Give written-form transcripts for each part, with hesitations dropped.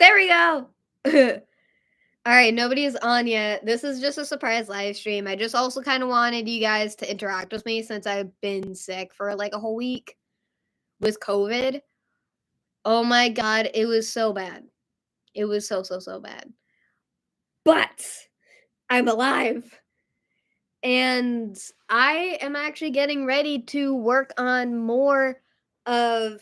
There we go. All right, nobody is on yet. This is just a surprise live stream. I just also kind of wanted you guys to interact with me since I've been sick for like a whole week with COVID. Oh my god, it was so bad. It was so bad. But I'm alive. And I am actually getting ready to work on more of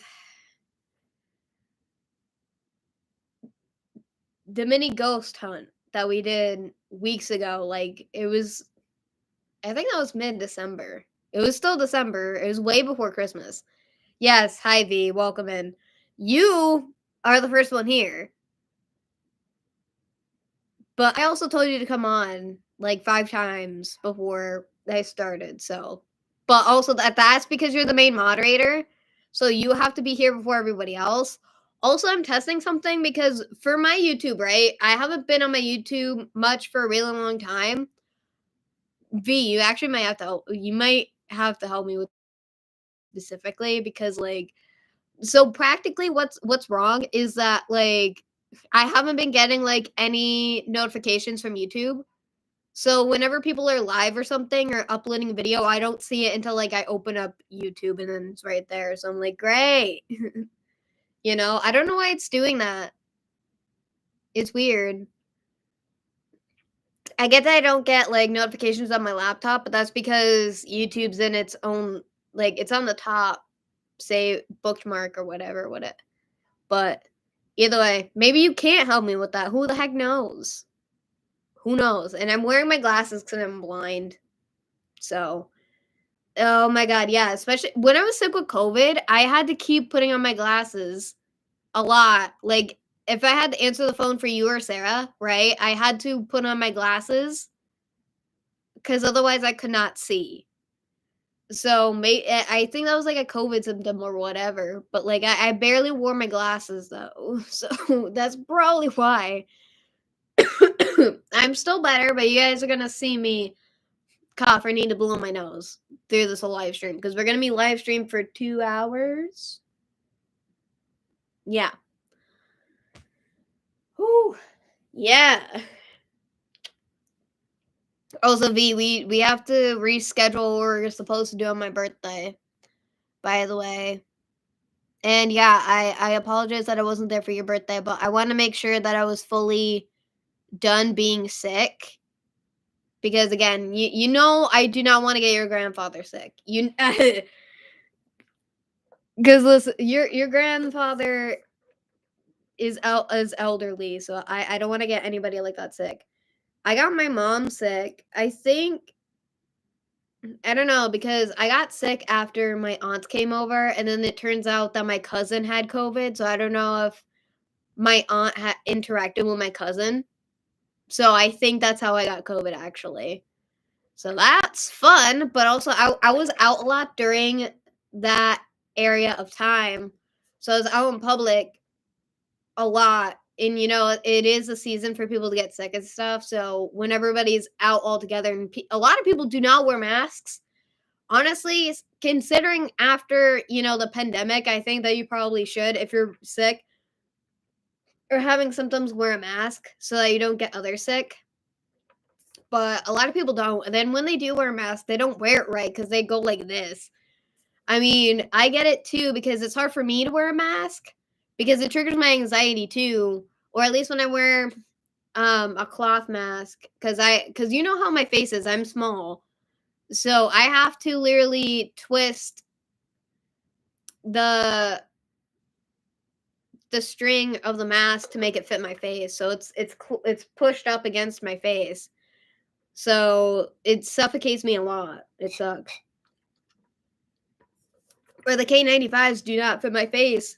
the mini ghost hunt that we did weeks ago. Like, I think that was mid-December. It was still December. It was way before Christmas. Yes, hi V, welcome in. You are the first one here. But I also told you to come on like 5 times before I started, so. But also that's because you're the main moderator, so you have to be here before everybody else. Also, I'm testing something because for my YouTube, right? I haven't been on my YouTube much for a really long time. V, you actually might have to help me with specifically because like so practically what's wrong is that like I haven't been getting like any notifications from YouTube. So whenever people are live or something or uploading a video, I don't see it until like I open up YouTube and then it's right there. So I'm like, great. You know, I don't know why it's doing that. It's weird. I get that I don't get like notifications on my laptop, but that's because YouTube's in its own like it's on the top, say bookmark or whatever, but either way, maybe you can't help me with that. Who the heck knows? Who knows? And I'm wearing my glasses because I'm blind. So, oh my god, yeah. Especially when I was sick with COVID, I had to keep putting on my glasses a lot. Like, if I had to answer the phone for you or Sarah, right? I had to put on my glasses because otherwise I could not see. So I think that was like a COVID symptom or whatever. But like I barely wore my glasses though, so that's probably why. I'm still better, but you guys are gonna see me cough or need to blow my nose through this whole live stream because we're gonna be live streamed for 2 hours. Yeah. Whew. Yeah. Also, V, we have to reschedule what we're supposed to do on my birthday. By the way. And yeah, I apologize that I wasn't there for your birthday, but I want to make sure that I was fully done being sick. Because again, you know I do not want to get your grandfather sick. You because listen, your grandfather is elderly, so I don't want to get anybody like that sick. I got my mom sick. I don't know because I got sick after my aunts came over, and then it turns out that my cousin had COVID. So I don't know if my aunt had interacted with my cousin. So I think that's how I got COVID actually. So that's fun, but also I was out a lot during that area of time. So I was out in public a lot. And you know, it is a season for people to get sick and stuff. So when everybody's out all together and a lot of people do not wear masks. Honestly, considering after, you know, the pandemic, I think that you probably should if you're sick or having symptoms wear a mask so that you don't get others sick. But a lot of people don't. And then when they do wear a mask, they don't wear it right because they go like this. I mean, I get it too because it's hard for me to wear a mask because it triggers my anxiety too. Or at least when I wear a cloth mask because you know how my face is. I'm small. So I have to literally twist the string of the mask to make it fit my face. So it's pushed up against my face. So it suffocates me a lot. It sucks. Or the K95s do not fit my face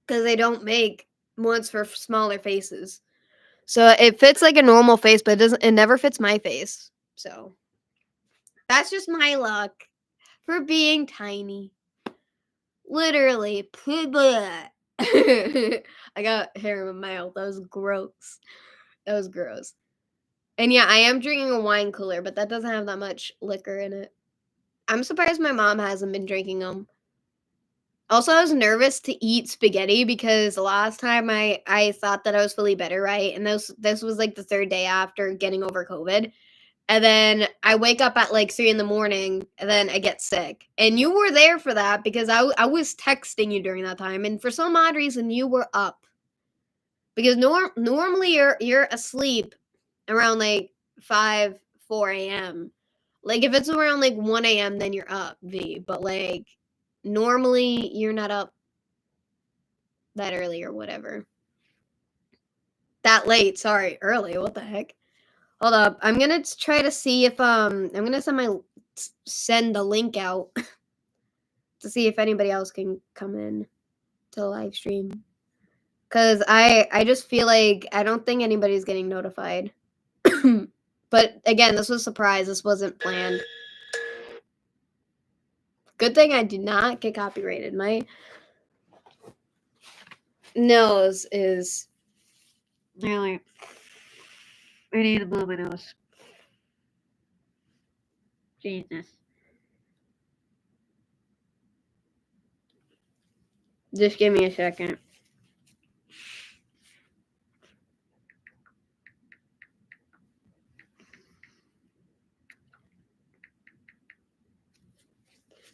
because they don't make ones for smaller faces. So it fits like a normal face, but it never fits my face. So that's just my luck for being tiny. Literally. I got hair in my mouth. That was gross. And yeah, I am drinking a wine cooler, but that doesn't have that much liquor in it. I'm surprised my mom hasn't been drinking them. Also, I was nervous to eat spaghetti because the last time I thought that I was fully better, right? And this was like the 3rd day after getting over COVID. And then I wake up at like 3 in the morning and then I get sick. And you were there for that because I was texting you during that time. And for some odd reason, you were up because normally you're asleep around like 5, 4 a.m. Like if it's around like 1 a.m., then you're up, V. But like normally you're not up that early or whatever. That late, sorry, early. What the heck? Hold up. I'm gonna try to see if I'm gonna send the link out to see if anybody else can come in to the live stream. Cause I just feel like I don't think anybody's getting notified. But again, this was a surprise. This wasn't planned. Good thing I did not get copyrighted. My nose is really. I need to blow my nose. Jesus. Just give me a second.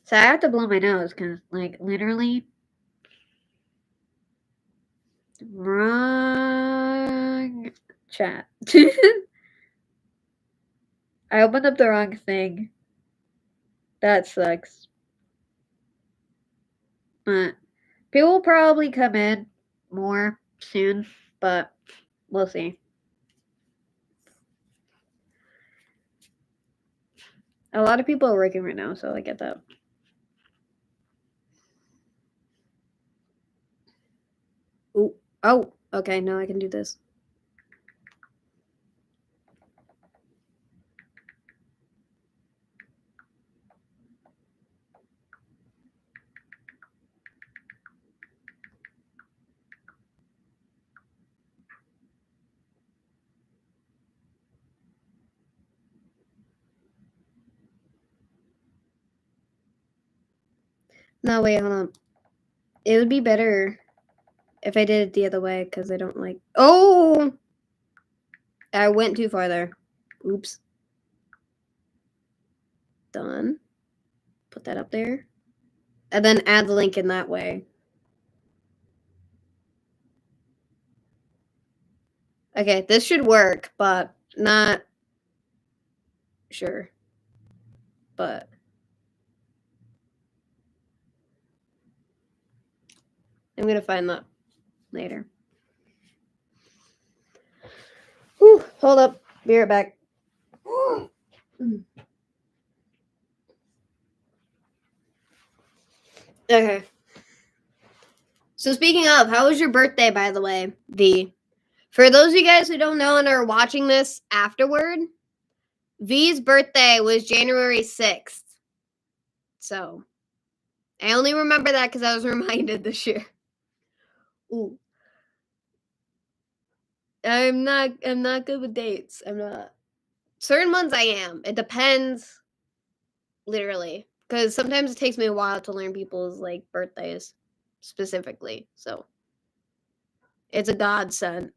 So I have to blow my nose because, like, literally. Wrong chat. I opened up the wrong thing. That sucks. But people will probably come in more soon, but we'll see. A lot of people are working right now, so I get that. Ooh. Oh, okay, now I can do this. No, wait, hold on. It would be better if I did it the other way, because I don't like... Oh! I went too far there. Oops. Done. Put that up there. And then add the link in that way. Okay, this should work, but not sure. But I'm gonna find that later. Whew, hold up. Be right back. Okay. So speaking of, how was your birthday, by the way, V? For those of you guys who don't know and are watching this afterward, V's birthday was January 6th. So I only remember that because I was reminded this year. Ooh. I'm not good with dates. I'm not. Certain ones I am. It depends, literally. Because sometimes it takes me a while to learn people's like birthdays specifically. So it's a godsend.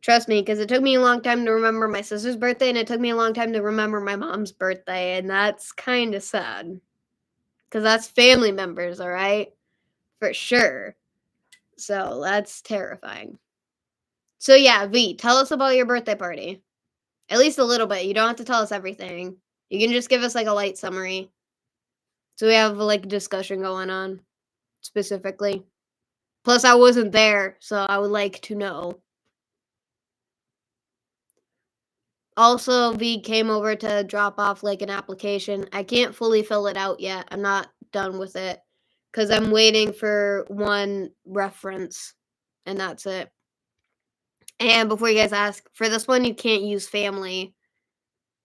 Trust me, because it took me a long time to remember my sister's birthday, and it took me a long time to remember my mom's birthday, and that's kind of sad. Because that's family members, all right? For sure. So that's terrifying. So yeah, V, tell us about your birthday party. At least a little bit. You don't have to tell us everything. You can just give us like a light summary. So we have like a discussion going on specifically. Plus, I wasn't there, so I would like to know. Also, V came over to drop off like an application. I can't fully fill it out yet. I'm not done with it because I'm waiting for one reference, and that's it. And before you guys ask, for this one, you can't use family,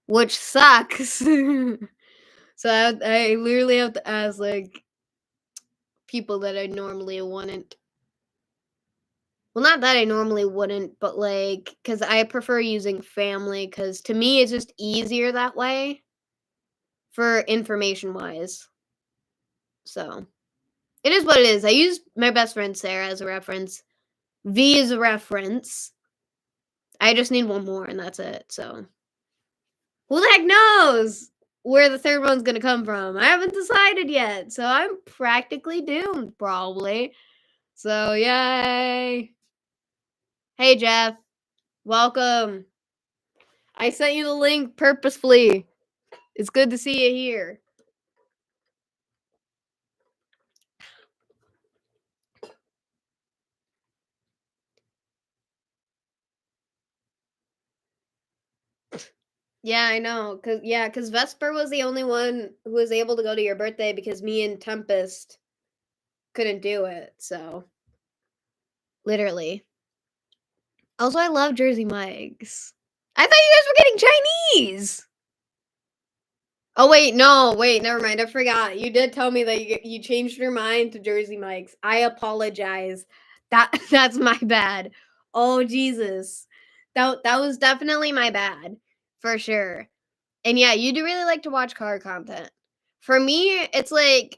which sucks. So I literally have to ask like people that I normally wouldn't. Well, not that I normally wouldn't, but like, because I prefer using family, because to me it's just easier that way for information wise. So It is what it is. I use my best friend Sarah as a reference. V is a reference. I just need one more, and that's it. So, who the heck knows where the third one's gonna come from? I haven't decided yet, so I'm practically doomed, probably. So, yay! Hey, Jeff, welcome. I sent you the link purposefully. It's good to see you here. Yeah, I know. Cause Vesper was the only one who was able to go to your birthday because me and Tempest couldn't do it. So, literally. Also, I love Jersey Mike's. I thought you guys were getting Chinese. Oh wait, never mind. I forgot. You did tell me that you changed your mind to Jersey Mike's. I apologize. That's my bad. Oh Jesus. That was definitely my bad. For sure. And yeah, you do really like to watch car content. For me, it's like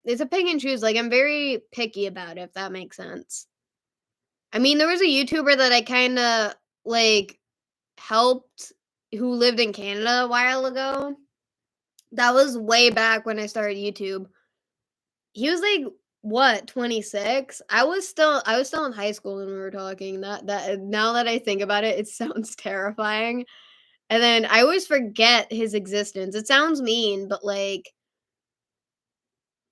it's a pick and choose. Like I'm very picky about it, if that makes sense. I mean, there was a YouTuber that I kind of like helped who lived in Canada a while ago. That was way back when I started YouTube. He was like what, 26? I was still in high school when we were talking. That now that I think about it, it sounds terrifying. And then I always forget his existence. It sounds mean, but like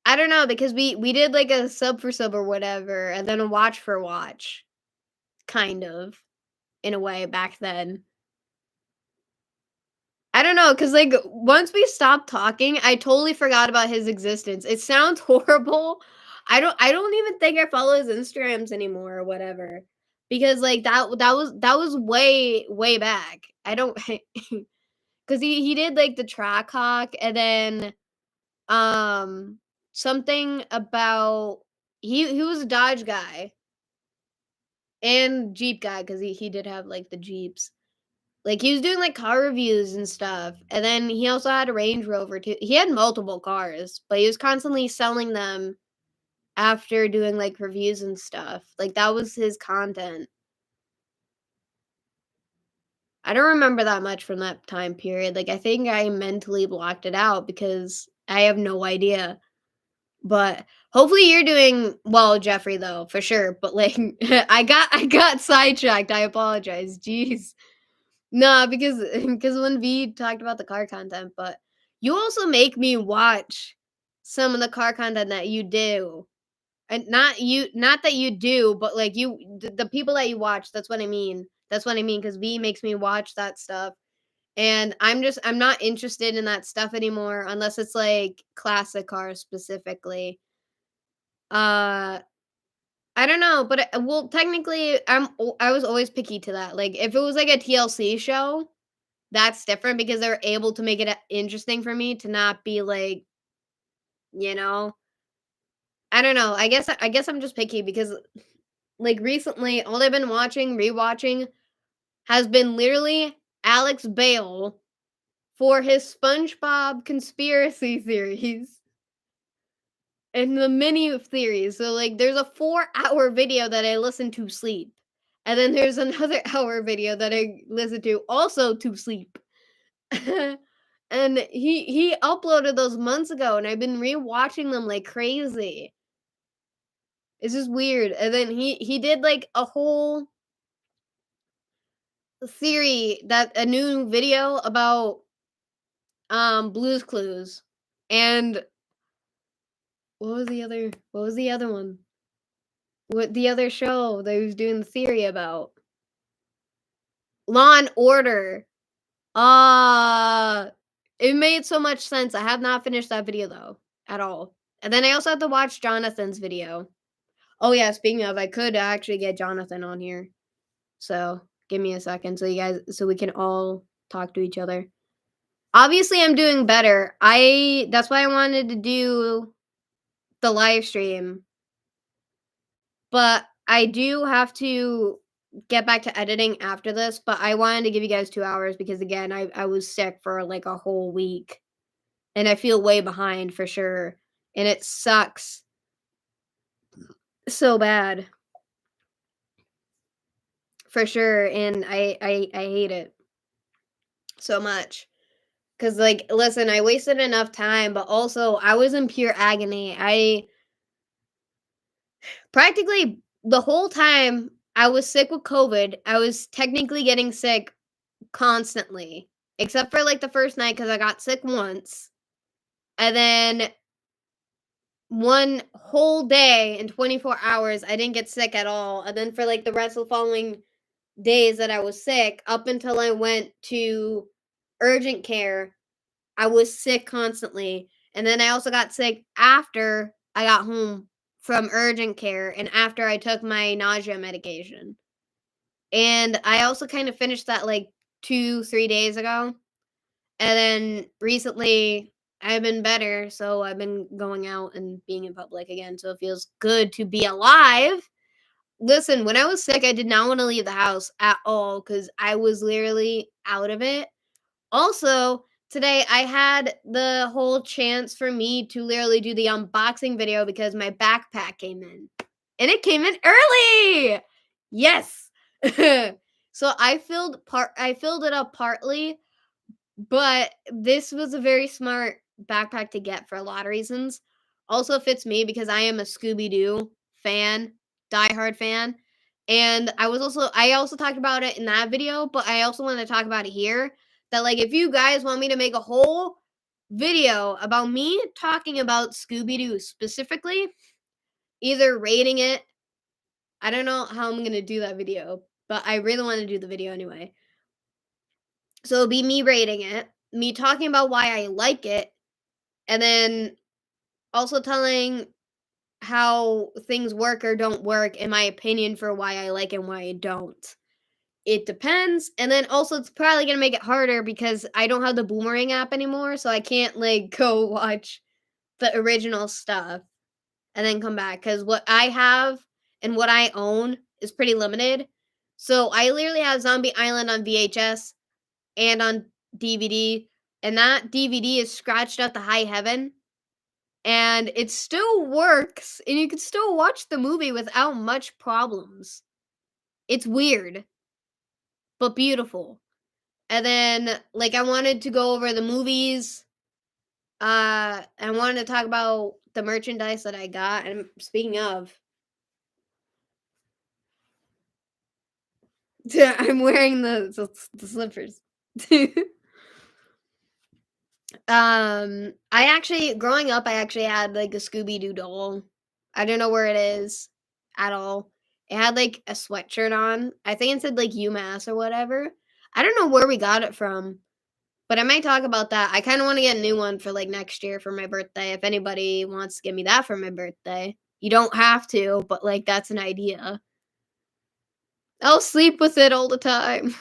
I don't know because we did like a sub for sub or whatever, and then a watch for watch, kind of in a way back then. I don't know, cause like once we stopped talking, I totally forgot about his existence. It sounds horrible. I don't even think I follow his Instagrams anymore or whatever. Because like that was way back. I don't cause he did like the track hawk and then um something about he was a Dodge guy and Jeep guy because he did have like the Jeeps. Like, he was doing, like, car reviews and stuff, and then he also had a Range Rover too. He had multiple cars, but he was constantly selling them after doing, like, reviews and stuff. Like, that was his content. I don't remember that much from that time period. Like, I think I mentally blocked it out because I have no idea. But hopefully you're doing well, Jeffrey, though, for sure. But, like, I got sidetracked. I apologize. Jeez. No, because when V talked about the car content, but you also make me watch some of the car content that you do. And not that you do, but like the people that you watch, that's what I mean. That's what I mean cuz V makes me watch that stuff. And I'm not interested in that stuff anymore unless it's like classic cars specifically. Uh I don't know, but well technically I was always picky to that. Like if it was like a TLC show, that's different because they're able to make it, interesting for me to not be like, you know? I don't know, I guess I'm just picky because, like, recently, all I've been watching, rewatching, has been literally Alex Bale for his SpongeBob conspiracy theories and the mini theories. So, like, there's a 4-hour video that I listen to sleep, and then there's another hour video that I listen to also to sleep. And he uploaded those months ago, and I've been rewatching them like crazy. It's just weird. And then he did like a whole theory that a new video about Blue's Clues. And what was the other one? What the other show that he was doing the theory about? Law and Order. Ah, it made so much sense. I have not finished that video though at all. And then I also had to watch Jonathan's video. Oh yeah, speaking of, I could actually get Jonathan on here. So give me a second so we can all talk to each other. Obviously I'm doing better. That's why I wanted to do the live stream. But I do have to get back to editing after this, but I wanted to give you guys 2 hours because again, I was sick for like a whole week and I feel way behind for sure. and it sucks so bad for sure, and I hate it so much. Cause like, listen, I wasted enough time, but also I was in pure agony. I practically the whole time I was sick with COVID, I was technically getting sick constantly, except for like the first night because I got sick once. And then one whole day in 24 hours, I didn't get sick at all. And then for like the rest of the following days that I was sick, up until I went to urgent care, I was sick constantly. And then I also got sick after I got home from urgent care and after I took my nausea medication. And I also kind of finished that like 2, 3 days ago. And then recently I've been better, so I've been going out and being in public again. So it feels good to be alive. Listen, when I was sick, I did not want to leave the house at all because I was literally out of it. Also, today I had the whole chance for me to literally do the unboxing video because my backpack came in. And it came in early. Yes. So I filled it up partly, but this was a very smart backpack to get for a lot of reasons. Also fits me because I am a Scooby Doo fan, diehard fan. And I also talked about it in that video, but I also want to talk about it here. That like if you guys want me to make a whole video about me talking about Scooby Doo specifically, either rating it, I don't know how I'm gonna do that video, but I really want to do the video anyway. So it'll be me rating it, me talking about why I like it, and then also telling how things work or don't work in my opinion for why I like and why I don't. It depends. And then also it's probably gonna make it harder because I don't have the Boomerang app anymore, so I can't like go watch the original stuff and then come back. Cause what I have and what I own is pretty limited. So I literally have Zombie Island on VHS and on DVD, and that DVD is scratched out to high heaven, and it still works, and you can still watch the movie without much problems. It's weird, but beautiful. And then, like, I wanted to go over the movies. I wanted to talk about the merchandise that I got. And speaking of, I'm wearing the slippers. I actually growing up, I actually had, like, a Scooby-Doo doll. I don't know where it is at all. It had, like, a sweatshirt on. I think it said, like, UMass or whatever. I don't know where we got it from, but I might talk about that. I kinda wanna get a new one for, like, next year for my birthday, if anybody wants to give me that for my birthday. You don't have to, but, like, that's an idea. I'll sleep with it all the time.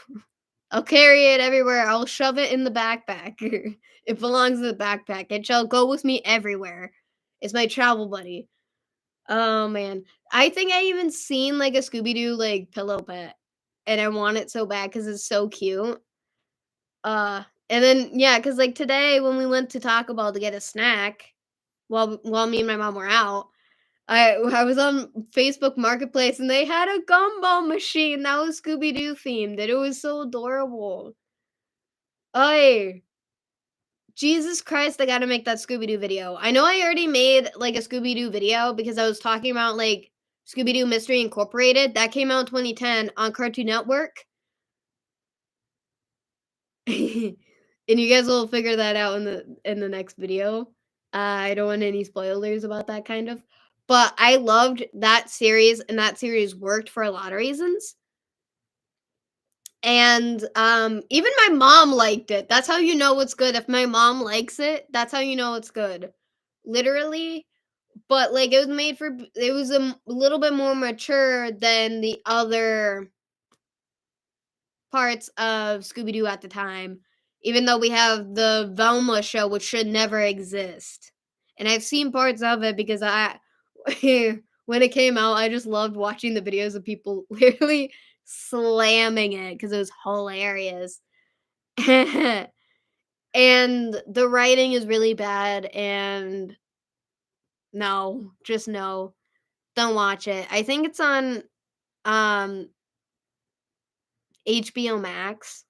I'll carry it everywhere. I'll shove it in the backpack. It belongs in the backpack. It shall go with me everywhere. It's my travel buddy. Oh man. I think I even seen like a Scooby Doo like pillow pet. And I want it so bad because it's so cute. And then yeah, because like today when we went to Taco Bell to get a snack while me and my mom were out, I was on Facebook Marketplace and they had a gumball machine that was Scooby Doo themed, and it was so adorable. Ay, Jesus Christ, I gotta make that Scooby Doo video. I know I already made like a Scooby Doo video because I was talking about like Scooby Doo Mystery Incorporated. That came out in 2010 on Cartoon Network. And you guys will figure that out in the next video. I don't want any spoilers about that kind of. But I loved that series and that series worked for a lot of reasons. And even my mom liked it. That's how you know it's good. If my mom likes it, that's how you know it's good. Literally, but like it was little bit more mature than the other parts of Scooby-Doo at the time, even though we have the Velma show, which should never exist. And I've seen parts of it because I when it came out, I just loved watching the videos of people literally slamming it because it was hilarious. And the writing is really bad, and No, just no. Don't watch it. I think it's on, um, HBO Max,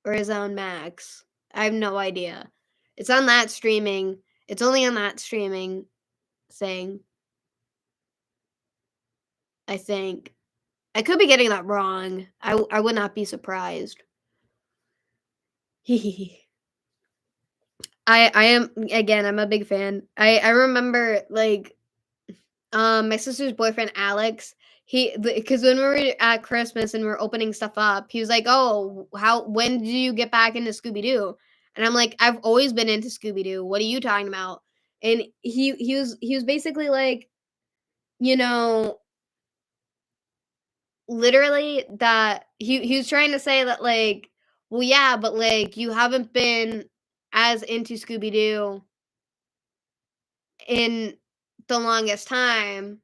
or is it on Max? I have no idea. It's on that streaming it's only on that streaming thing, I think. I could be getting that wrong. I would not be surprised. I am again, I'm a big fan. I remember, like, my sister's boyfriend, Alex, because when we were at Christmas and we were opening stuff up, he was like, "Oh, how when did you get back into Scooby-Doo?" And I'm like, "I've always been into Scooby-Doo. What are you talking about?" And he was basically like, you know, literally that he was trying to say that, like, "Well, yeah, but, like, you haven't been as into Scooby-Doo in the longest time."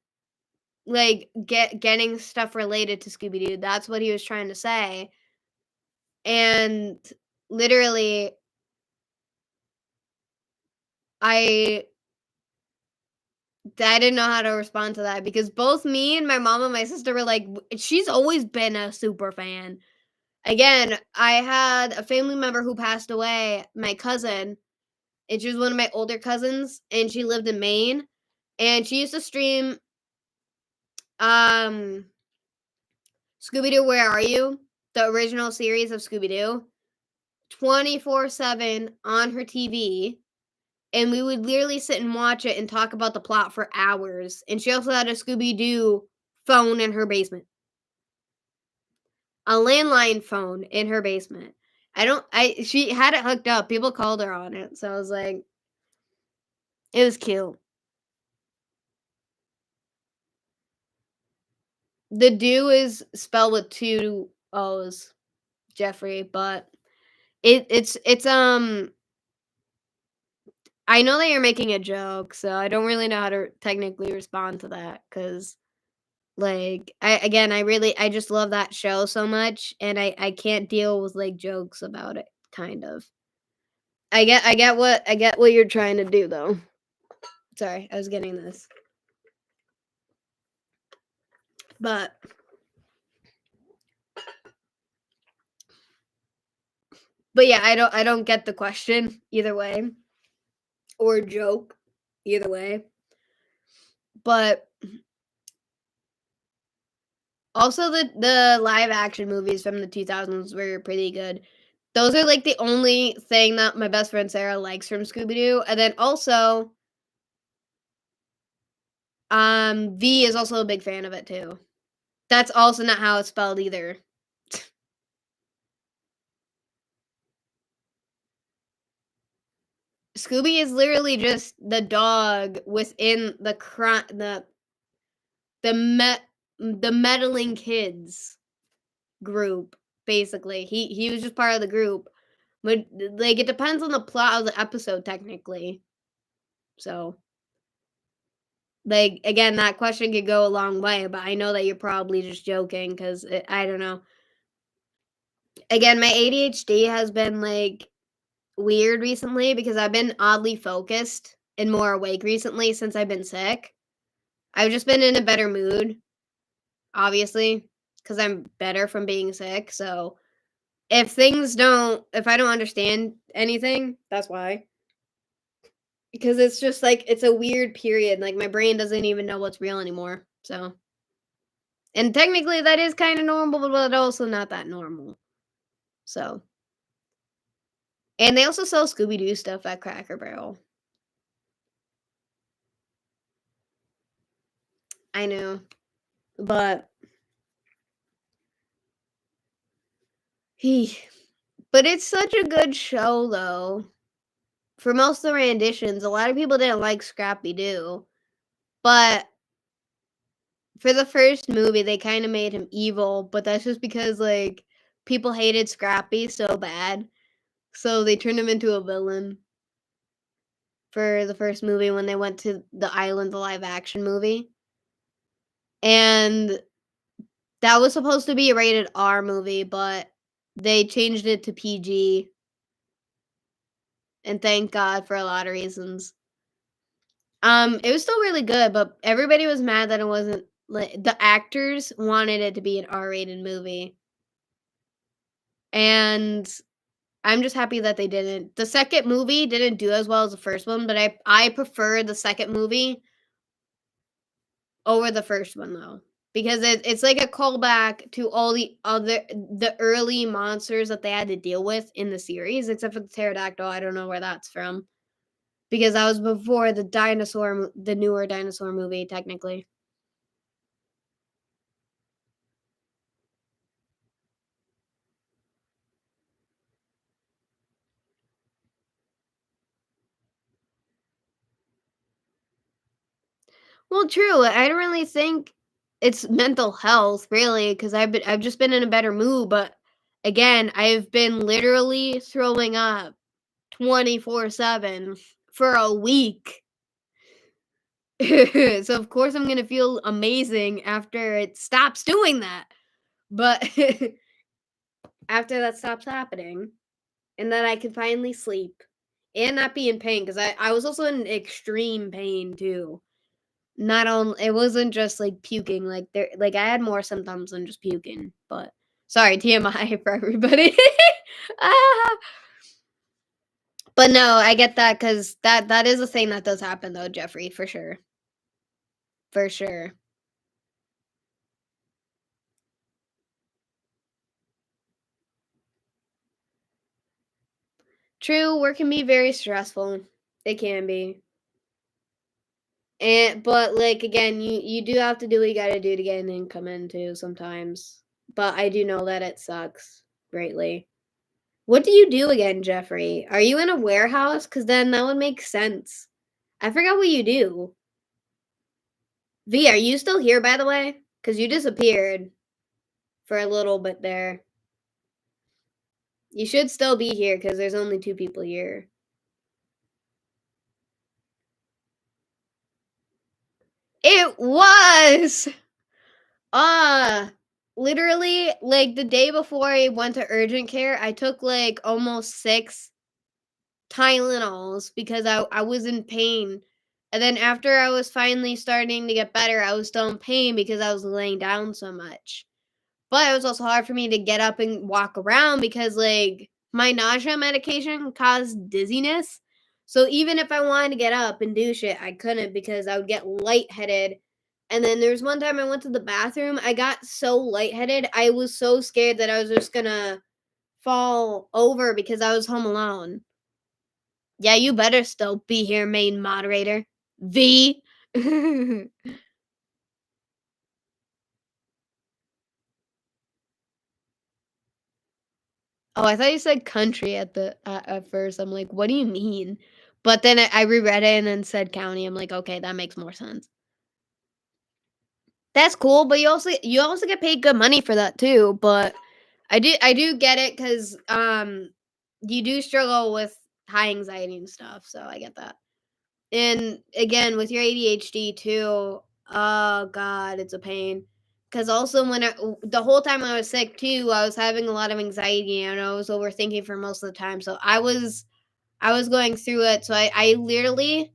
Like, getting stuff related to Scooby-Doo, that's what he was trying to say, and literally, I I didn't know how to respond to that because both me and my mom and my sister were like, "She's always been a super fan." Again, I had a family member who passed away, my cousin, and she was one of my older cousins, and she lived in Maine, and she used to stream, um, Scooby-Doo, Where Are You? The original series of Scooby-Doo. 24/7 on her TV, and we would literally sit and watch it and talk about the plot for hours, and she also had a Scooby-Doo phone in her basement. A landline phone in her basement. I she had it hooked up, people called her on it, so I was like it was cute. The "do" is spelled with 2 O's, Jeffrey, but it's I know that you're making a joke, so I don't really know how to technically respond to that because. Like, I just love that show so much, and I can't deal with, like, jokes about it, kind of. I get what you're trying to do, though. Sorry, I was getting this. But yeah, I don't get the question either way, or joke either way. But also the live action movies from the 2000s were pretty good. Those are, like, the only thing that my best friend Sarah likes from Scooby-Doo, and then also, V is also a big fan of it too. That's also not how it's spelled either. Scooby is literally just the dog within the met the meddling kids group, basically. He was just part of the group. But, like, it depends on the plot of the episode technically. So, like, again, that question could go a long way, but I know that you're probably just joking because I don't know. Again, my ADHD has been, like, weird recently because I've been oddly focused and more awake recently since I've been sick. I've just been in a better mood, obviously, because I'm better from being sick. So if I don't understand anything, that's why. Because it's just like it's a weird period. Like my brain doesn't even know what's real anymore. So, and technically that is kind of normal, but also not that normal. So, and they also sell Scooby Doo stuff at Cracker Barrel. I know, but he but it's such a good show, though. For most of the renditions, a lot of people didn't like Scrappy Doo, but for the first movie, they kinda made him evil, but that's just because, like, people hated Scrappy so bad, so they turned him into a villain for the first movie when they went to the island, the live action movie, and that was supposed to be a rated R movie, but they changed it to PG, and thank God for a lot of reasons. It was still really good, but everybody was mad that it wasn't like the actors wanted it to be an R-rated movie, and I'm just happy that they didn't. The second movie didn't do as well as the first one, but I prefer the second movie over the first one though. Because it's like a callback to all the early monsters that they had to deal with in the series, except for the pterodactyl. I don't know where that's from. Because that was before the newer dinosaur movie, technically. Well, true. I don't really think it's mental health, really, because I've just been in a better mood. But again, I've been literally throwing up 24/7 for a week. So of course I'm gonna feel amazing after it stops doing that. But after that stops happening, and then I can finally sleep and not be in pain, because I was also in extreme pain too. Not only it wasn't just, like, puking, like, I had more symptoms than just puking, but sorry, TMI for everybody. Ah, but no, I get that because that is a thing that does happen though, Jeffrey, for sure, for sure. True, work can be very stressful. It can be. But, like, again, you do have to do what you gotta do to get an income in too sometimes, but I do know that it sucks greatly. What do you do again, Jeffrey? Are you in a warehouse? Because then that would make sense. I forgot what you do. V, are you still here, by the way? Because you disappeared for a little bit there. You should still be here because there's only two people here. It was! Ah, literally, like, the day before I went to urgent care, I took, like, almost 6 Tylenols because I was in pain. And then after I was finally starting to get better, I was still in pain because I was laying down so much. But it was also hard for me to get up and walk around because, like, my nausea medication caused dizziness. So even if I wanted to get up and do shit, I couldn't because I would get lightheaded. And then there was one time I went to the bathroom. I got so lightheaded. I was so scared that I was just gonna fall over because I was home alone. Yeah, you better still be here, main moderator. V. Oh, I thought you said country at first. I'm like, what do you mean? But then I reread it and then said county. I'm like, okay, that makes more sense. That's cool, but you also get paid good money for that too. But I do get it because you do struggle with high anxiety and stuff. So I get that. And again, with your ADHD too, oh god, it's a pain. Because also the whole time I was sick too, I was having a lot of anxiety and I was overthinking for most of the time. So I was going through it. So I literally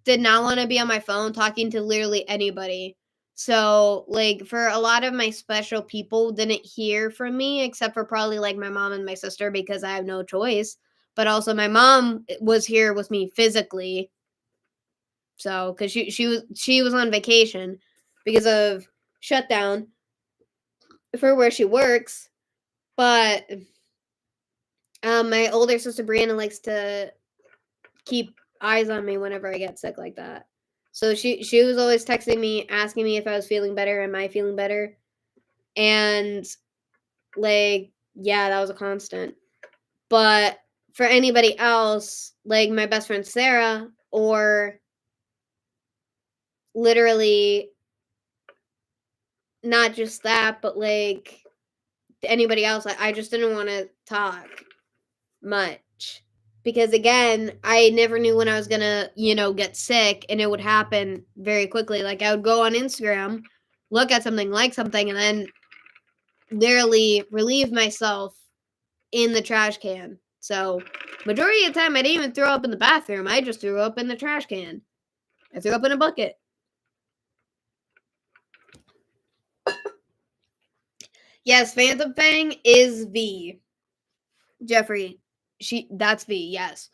did not want to be on my phone talking to literally anybody. So like for a lot of my special people didn't hear from me except for probably like my mom and my sister because I have no choice. But also my mom was here with me physically, so, cause she was on vacation because of shutdown for where she works, but, my older sister Brianna likes to keep eyes on me whenever I get sick like that. So she was always texting me, asking me if I was feeling better, am I feeling better? And, like, yeah, that was a constant. But for anybody else, like my best friend Sarah, or literally not just that, but, like, anybody else, I just didn't want to talk much because again, I never knew when I was gonna, get sick, and it would happen very quickly. Like I would go on Instagram, look at something, like something, and then literally relieve myself in the trash can. So majority of the time, I didn't even throw up in the bathroom. I just threw up in the trash can, I threw up in a bucket. Yes, Phantom Fang is V. Jeffrey. That's V, yes.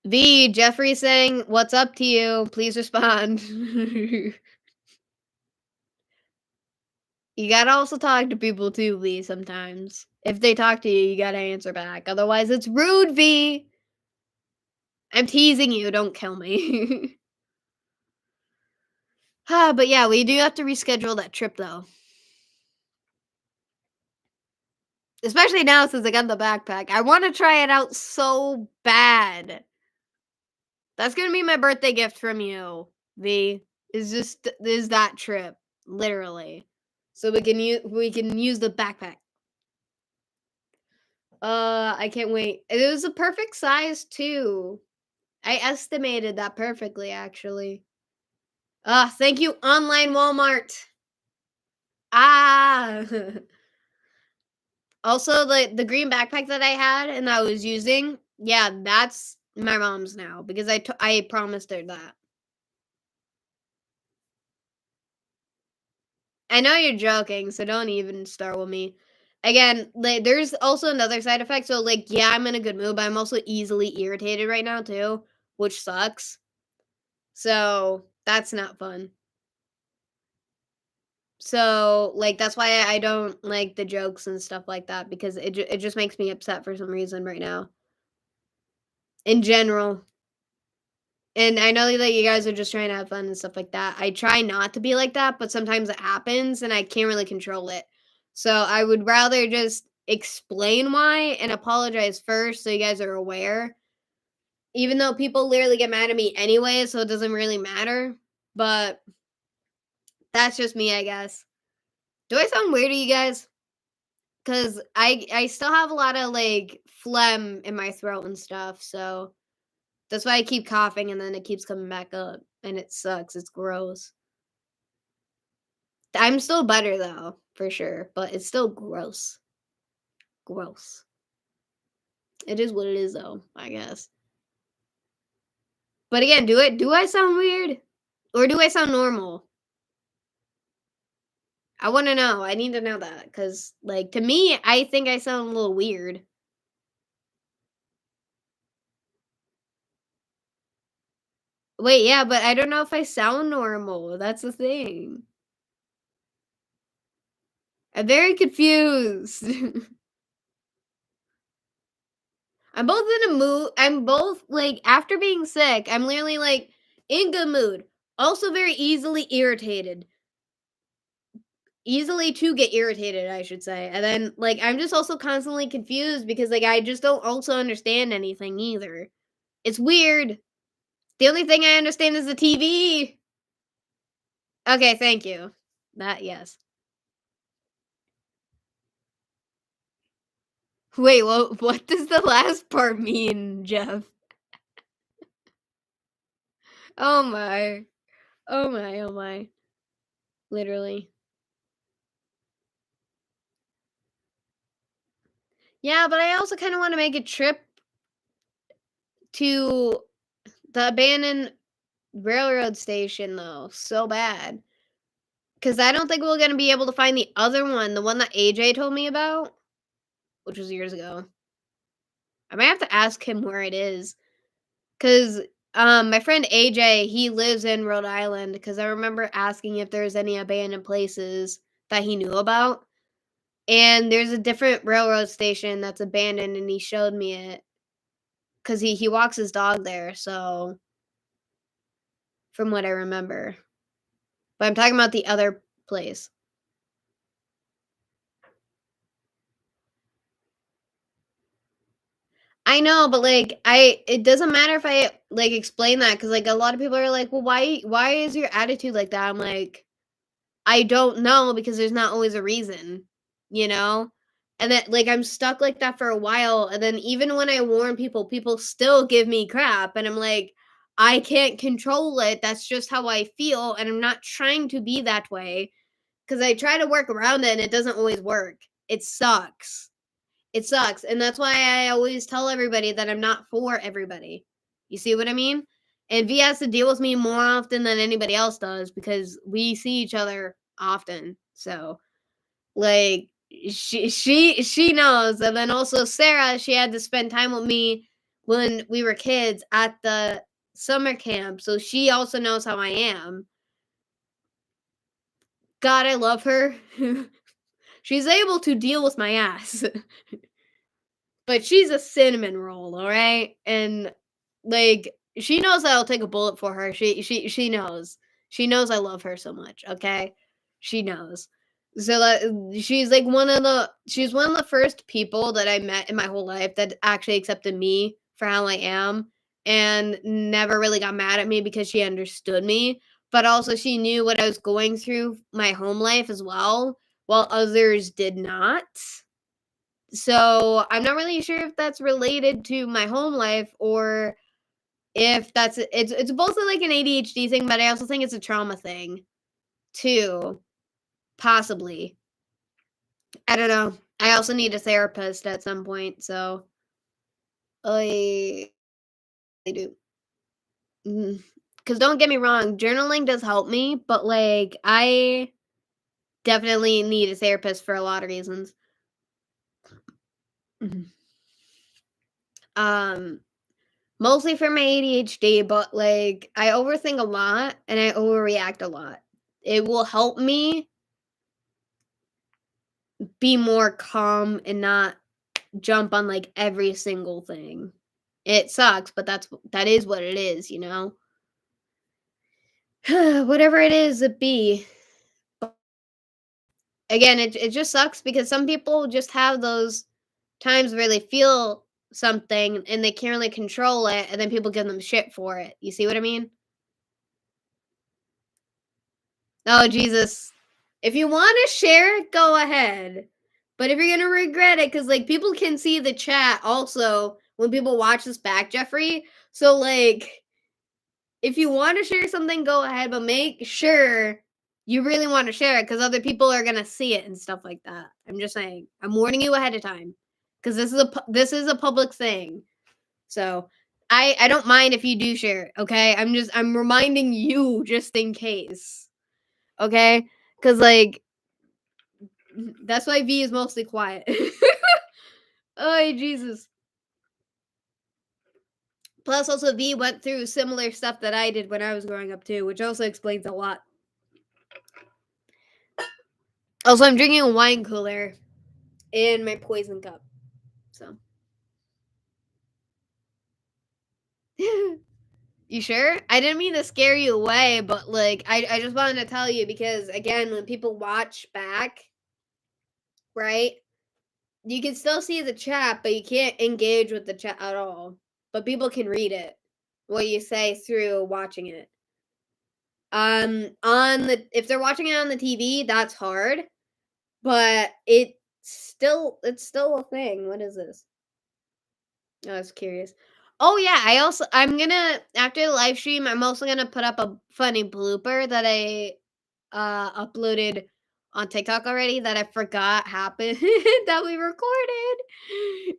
V, Jeffrey saying, "What's up to you? Please respond." You gotta also talk to people too, V, sometimes. If they talk to you, you gotta answer back. Otherwise, it's rude, V. I'm teasing you. Don't kill me. But yeah, we do have to reschedule that trip, though. Especially now since I got the backpack. I want to try it out so bad. That's gonna be my birthday gift from you, V. Is that trip, literally. So we can use the backpack. I can't wait. It was a perfect size too. I estimated that perfectly, actually. Thank you, online Walmart. Ah. Also, the green backpack that I had and that I was using, yeah, that's my mom's now because I promised her that. I know you're joking, so don't even start with me. Again, like there's also another side effect. So like, yeah, I'm in a good mood, but I'm also easily irritated right now too, which sucks. So that's not fun. So like that's why I don't like the jokes and stuff like that because it just makes me upset for some reason right now. In general. And I know that you guys are just trying to have fun and stuff like that. I try not to be like that, but sometimes it happens and I can't really control it. So I would rather just explain why and apologize first so you guys are aware. Even though people literally get mad at me anyway, so it doesn't really matter. But that's just me, I guess. Do I sound weird to you guys? Cause I still have a lot of like phlegm in my throat and stuff, so that's why I keep coughing and then it keeps coming back up. And it sucks. It's gross. I'm still better though, for sure, but it's still gross. Gross. It is what it is though, I guess. But again, do I sound weird? Or do I sound normal? I want to know. I need to know that cuz like to me, I think I sound a little weird. Wait, yeah, but I don't know if I sound normal. That's the thing. I'm very confused. I'm both in a mood. I'm both like after being sick, I'm literally like in good mood. Also very easily irritated. Easily to get irritated, I should say. And then like I'm just also constantly confused because like I just don't also understand anything either. It's weird. The only thing I understand is the TV. Okay, thank you. That yes. Wait, what does the last part mean, Jeff? Oh my. Oh my, oh my. Literally. Yeah, but I also kind of want to make a trip to the abandoned railroad station though, so bad. Cuz I don't think we're going to be able to find the other one, the one that AJ told me about, which was years ago. I might have to ask him where it is cuz my friend AJ, he lives in Rhode Island cuz I remember asking if there's any abandoned places that he knew about. And there's a different railroad station that's abandoned and he showed me it cuz he walks his dog there, so from what I remember. But I'm talking about the other place. I know, but like it doesn't matter if I like explain that cuz like a lot of people are like, "Well, why is your attitude like that?" I'm like, "I don't know because there's not always a reason." You know? And then like I'm stuck like that for a while and then even when I warn people, people still give me crap and I'm like, "I can't control it. That's just how I feel and I'm not trying to be that way." Cuz I try to work around it and it doesn't always work. It sucks. It sucks, and that's why I always tell everybody that I'm not for everybody. You see what I mean? And V has to deal with me more often than anybody else does because we see each other often. So like she knows. And then also Sarah, she had to spend time with me when we were kids at the summer camp. So she also knows how I am. God, I love her. She's able to deal with my ass. But she's a cinnamon roll, all right? And like she knows that I'll take a bullet for her. She knows. She knows I love her so much, okay? She knows. So that she's like she's one of the first people that I met in my whole life that actually accepted me for how I am and never really got mad at me because she understood me, but also she knew what I was going through my home life as well, while others did not. So I'm not really sure if that's related to my home life or if it's both like an ADHD thing, but I also think it's a trauma thing too, possibly. I don't know. I also need a therapist at some point, so I do. Because don't get me wrong, journaling does help me, but like I definitely need a therapist for a lot of reasons. Mhm. Um, Mostly for my ADHD, but, like, I overthink a lot and I overreact a lot. It will help me be more calm and not jump on, like, every single thing. It sucks, but that is what it is, you know? Whatever it is, it be. Again, it just sucks because some people just have those times where they feel something and they can't really control it, and then people give them shit for it. You see what I mean? Oh, Jesus. If you wanna share it, go ahead. But if you're gonna regret it, because like, people can see the chat also when people watch this back, Jeffrey. So, like, if you wanna share something, go ahead, but make sure you really wanna share it, because other people are gonna see it and stuff like that. I'm just saying. I'm warning you ahead of time, because this is a public thing. So, I don't mind if you do share it, okay? I'm reminding you just in case. Okay? Because, like, that's why V is mostly quiet. Oh, Jesus. Plus, also, V went through similar stuff that I did when I was growing up, too, which also explains a lot. Also, I'm drinking a wine cooler in my poison cup. So. You sure? I didn't mean to scare you away, but, like, I just wanted to tell you because, again, when people watch back, right? You can still see the chat, but you can't engage with the chat at all. But people can read it, what you say through watching it. On the if they're watching it on the TV, that's hard, but it's still a thing. What is this? I was curious. Oh yeah, I'm gonna after the live stream, I'm also gonna put up a funny blooper that I uploaded on TikTok already that I forgot happened that we recorded.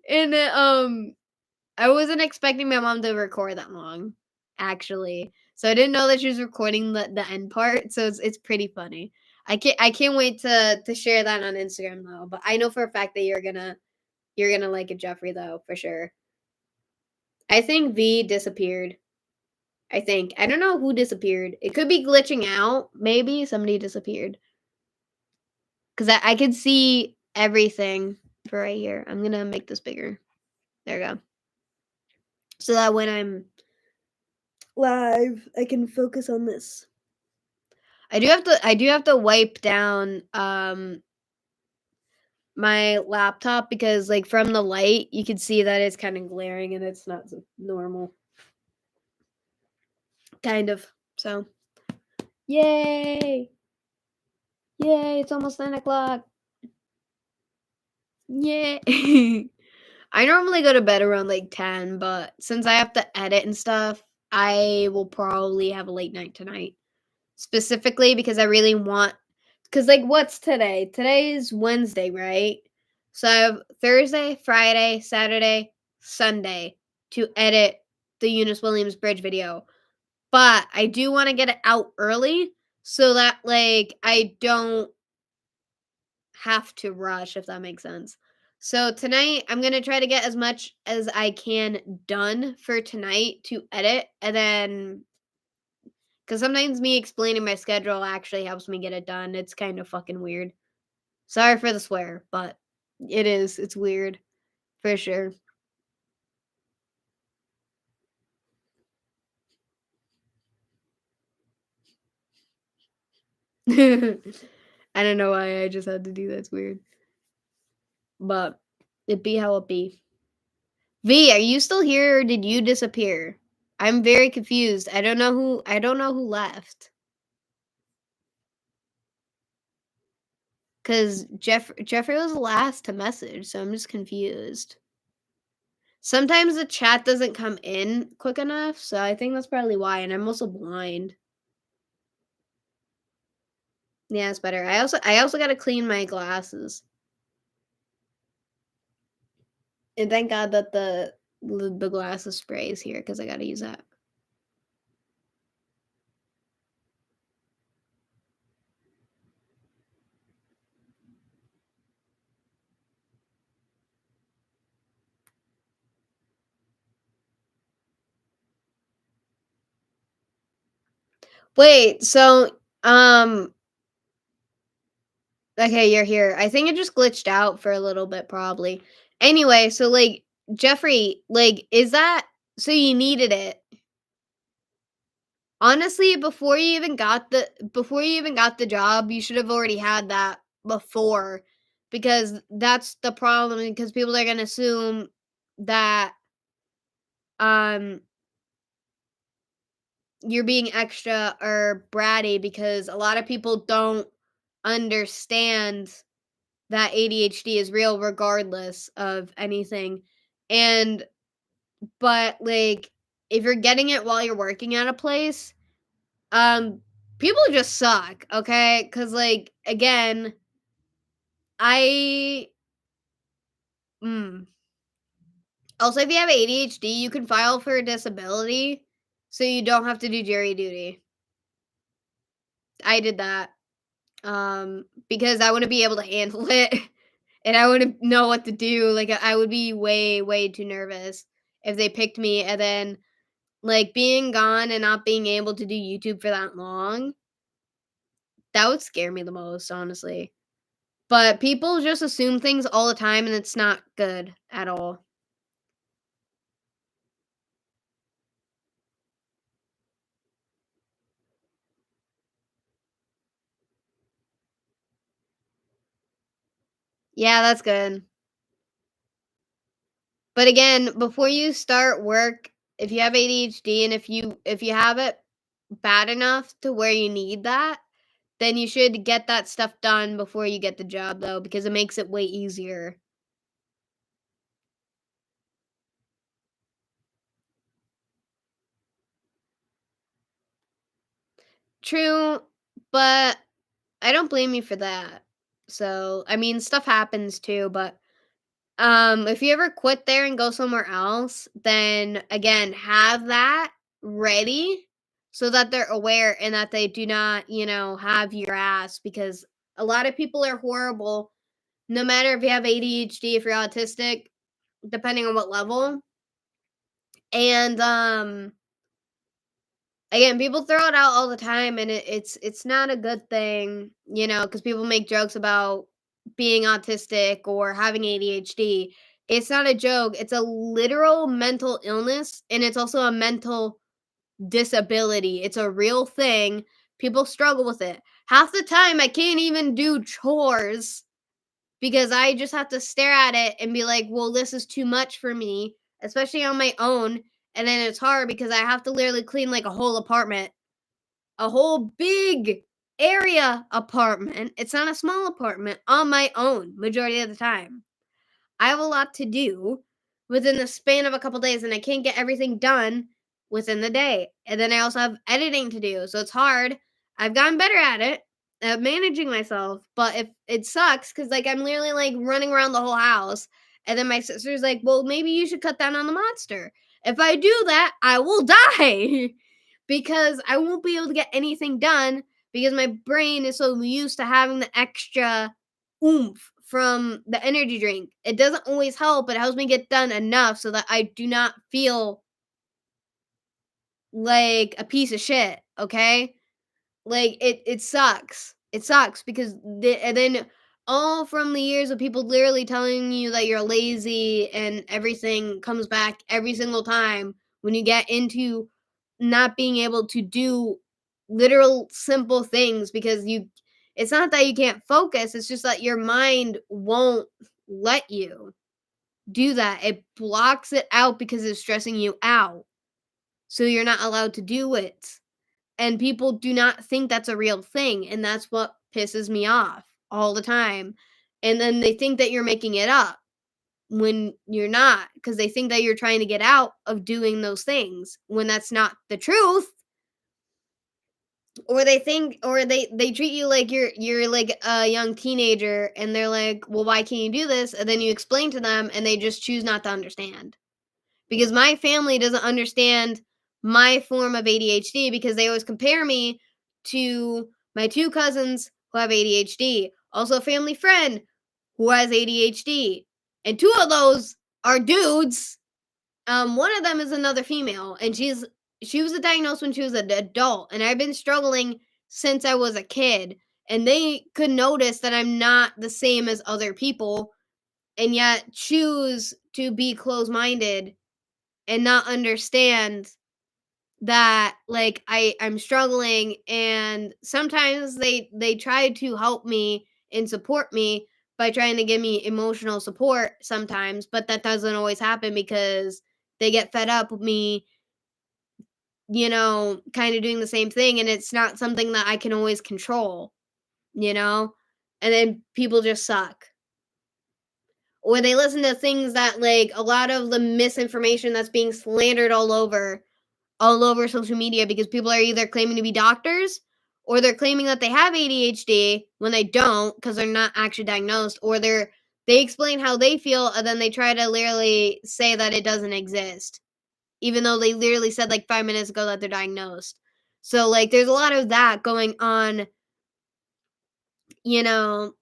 And I wasn't expecting my mom to record that long, actually. So I didn't know that she was recording the end part. So it's pretty funny. I can't wait to share that on Instagram though. But I know for a fact that you're gonna like it, Jeffrey, though, for sure. I think V disappeared. I think. I don't know who disappeared. It could be glitching out. Maybe somebody disappeared. Because I could see everything for right here. I'm gonna make this bigger. There we go. So that when I'm live, I can focus on this. I do have to wipe down my laptop because like from the light you can see that it's kind of glaring and it's not normal. Kind of. So yay! Yay, it's almost 9 o'clock. Yay. I normally go to bed around like 10, but since I have to edit and stuff, I will probably have a late night tonight. Specifically because I really want because like what's today? Today is Wednesday, right? So I have Thursday, Friday, Saturday, Sunday to edit the Eunice Williams Bridge video. But I do wanna get it out early so that, like, I don't have to rush, if that makes sense. So tonight, I'm gonna try to get as much as I can done for tonight to edit, and then because sometimes me explaining my schedule actually helps me get it done. It's kind of fucking weird. Sorry for the swear, but it is. It's weird for sure. I don't know why I just had to do that. It's weird, but it be how it be. V, are you still here or did you disappear? I'm very confused. I don't know who left. Cause Jeffrey was the last to message, so I'm just confused. Sometimes the chat doesn't come in quick enough, so I think that's probably why, and I'm also blind. Yeah, it's better. I also gotta clean my glasses. And thank God that the glasses spray is here because I gotta use that. Wait, so okay, you're here. I think it just glitched out for a little bit probably. Anyway, so like Jeffrey, like is that so you needed it? Honestly, before you even got the job, you should have already had that before because that's the problem because people are going to assume that um you're being extra or bratty because a lot of people don't understand that ADHD is real regardless of anything. And but like if you're getting it while you're working at a place, um people just suck, okay? Cuz like again, I mm, also if you have ADHD, you can file for a disability so you don't have to do jury duty. I did that because I wouldn't be able to handle it and I wouldn't know what to do. Like I would be way too nervous if they picked me and then like being gone and not being able to do YouTube for that long, that would scare me the most, honestly. But people just assume things all the time and it's not good at all. Yeah, that's good. But again, before you start work, if you have ADHD and if you have it bad enough to where you need that, then you should get that stuff done before you get the job though because it makes it way easier. True, but I don't blame you for that. So, I mean, stuff happens too, but if you ever quit there and go somewhere else, then again, have that ready so that they're aware and that they do not, have your ass because a lot of people are horrible no matter if you have ADHD, if you're autistic, depending on what level. And again, people throw it out all the time and it's not a good thing, because people make jokes about being autistic or having ADHD. It's not a joke. It's a literal mental illness and it's also a mental disability. It's a real thing. People struggle with it. Half the time I can't even do chores because I just have to stare at it and be like, "Well, this is too much for me," especially on my own. And then it's hard because I have to literally clean like a whole apartment, a whole big area apartment. It's not a small apartment on my own majority of the time. I have a lot to do within the span of a couple days, and I can't get everything done within the day. And then I also have editing to do, so it's hard. I've gotten better at it, at managing myself, but if it sucks because like I'm literally like running around the whole house, and then my sister's like, "Well, maybe you should cut down on the monster." If I do that, I will die because I won't be able to get anything done because my brain is so used to having the extra oomph from the energy drink. It doesn't always help, but it helps me get done enough so that I do not feel like a piece of shit, okay? Like, it sucks. It sucks because and then all from the years of people literally telling you that you're lazy and everything comes back every single time when you get into not being able to do literal simple things because you it's not that you can't focus, it's just that your mind won't let you do that. It blocks it out because it's stressing you out. So you're not allowed to do it. And people do not think that's a real thing, and that's what pisses me off all the time. And then they think that you're making it up when you're not, because they think that you're trying to get out of doing those things when that's not the truth. Or they think or they treat you like you're like a young teenager and they're like, "Well, why can't you do this?" And then you explain to them and they just choose not to understand. Because my family doesn't understand my form of ADHD because they always compare me to my two cousins who have ADHD, also a family friend who has ADHD. And two of those are dudes. One of them is another female, and she was diagnosed when she was an adult, and I've been struggling since I was a kid. And they could notice that I'm not the same as other people, and yet choose to be close minded and not understand that like I'm struggling, and sometimes they try to help me and support me by trying to give me emotional support sometimes, but that doesn't always happen because they get fed up with me, kind of doing the same thing, and it's not something that I can always control, you know? And then people just suck. Or they listen to things that like a lot of the misinformation that's being slandered all over social media because people are either claiming to be doctors or they're claiming that they have ADHD when they don't because they're not actually diagnosed, or they explain how they feel and then they try to literally say that it doesn't exist even though they literally said like 5 minutes ago that they're diagnosed. So like there's a lot of that going on, you know,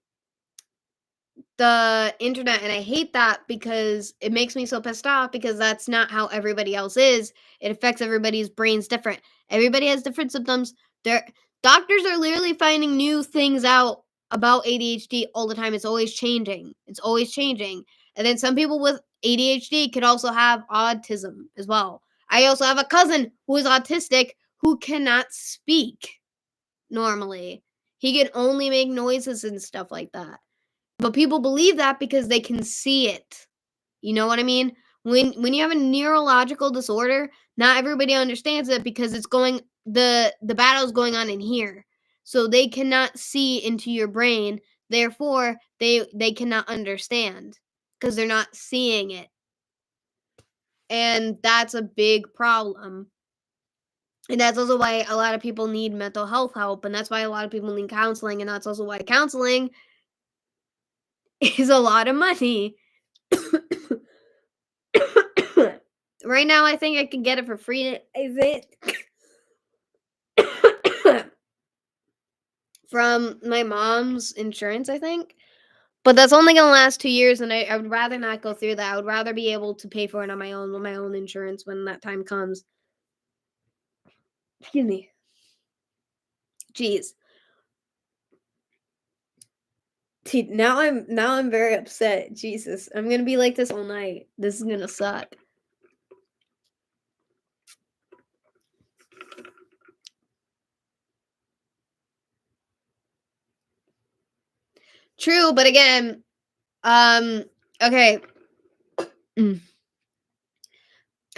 the internet, and I hate that because it makes me so pissed off because that's not how everybody else is. It affects everybody's brains different. Everybody has different symptoms. Their doctors are literally finding new things out about ADHD all the time. It's always changing. It's always changing. And then some people with ADHD could also have autism as well. I also have a cousin who is autistic who cannot speak normally. He can only make noises and stuff like that. But people believe that because they can see it. You know what I mean? When you have a neurological disorder, not everybody understands it because it's going the battle's going on in here. So they cannot see into your brain. Therefore, they cannot understand because they're not seeing it. And that's a big problem. And that's also why a lot of people need mental health help, and that's why a lot of people need counseling, and that's also why counseling is a lot of money. Right now, I think I can get it for free. Is it from my mom's insurance? I think, but that's only gonna last 2 years, and I would rather not go through that. I would rather be able to pay for it on my own with my own insurance when that time comes. Excuse me. Jeez. Dude, now I'm very upset. Jesus, I'm gonna be like this all night. This is gonna suck. True, but again, okay. Mm.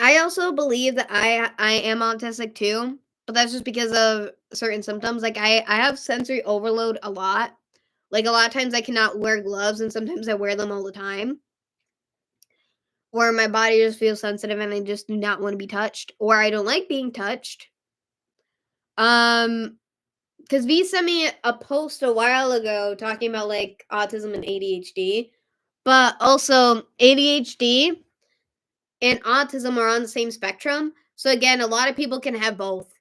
I also believe that I am autistic too, but that's just because of certain symptoms. Like I have sensory overload a lot. Like a lot of times I cannot wear gloves and sometimes I wear them all the time. Or my body just feels sensitive and I just do not want to be touched, or I don't like being touched. Um cuz V sent me a post a while ago talking about like autism and ADHD, but also ADHD and autism are on the same spectrum. So again, a lot of people can have both.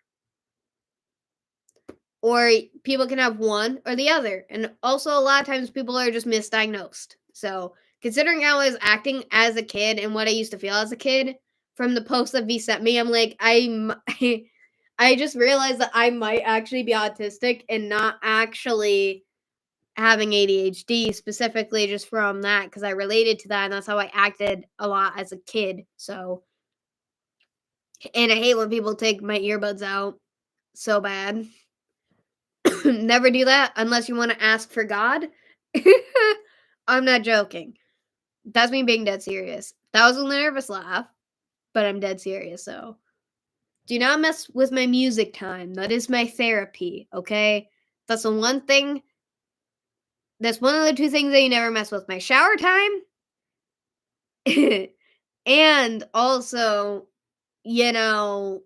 Or people can have one or the other. And also a lot of times people are just misdiagnosed. So considering how I was acting as a kid and what I used to feel as a kid from the post that V sent me, I'm like, I just realized that I might actually be autistic and not actually having ADHD specifically just from that because I related to that and that's how I acted a lot as a kid. So, and I hate when people take my earbuds out so bad. Never do that unless you want to ask for God. I'm not joking. That's me being dead serious. That was a nervous laugh, but I'm dead serious. So do not mess with my music time. That is my therapy, okay? That's the one thing. That's one of the two things that you never mess with. My shower time and also, you know,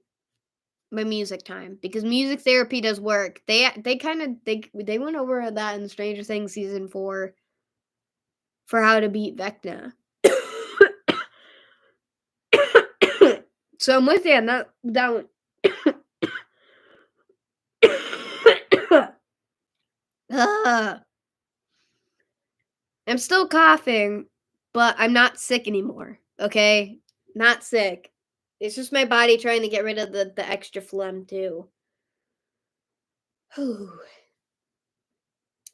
my music time because music therapy does work. They kind of they went over that in Stranger Things season 4 for how to beat Vecna. So I'm with you on that one. I'm still coughing, but I'm not sick anymore. Okay, not sick. It's just my body trying to get rid of the extra phlegm too.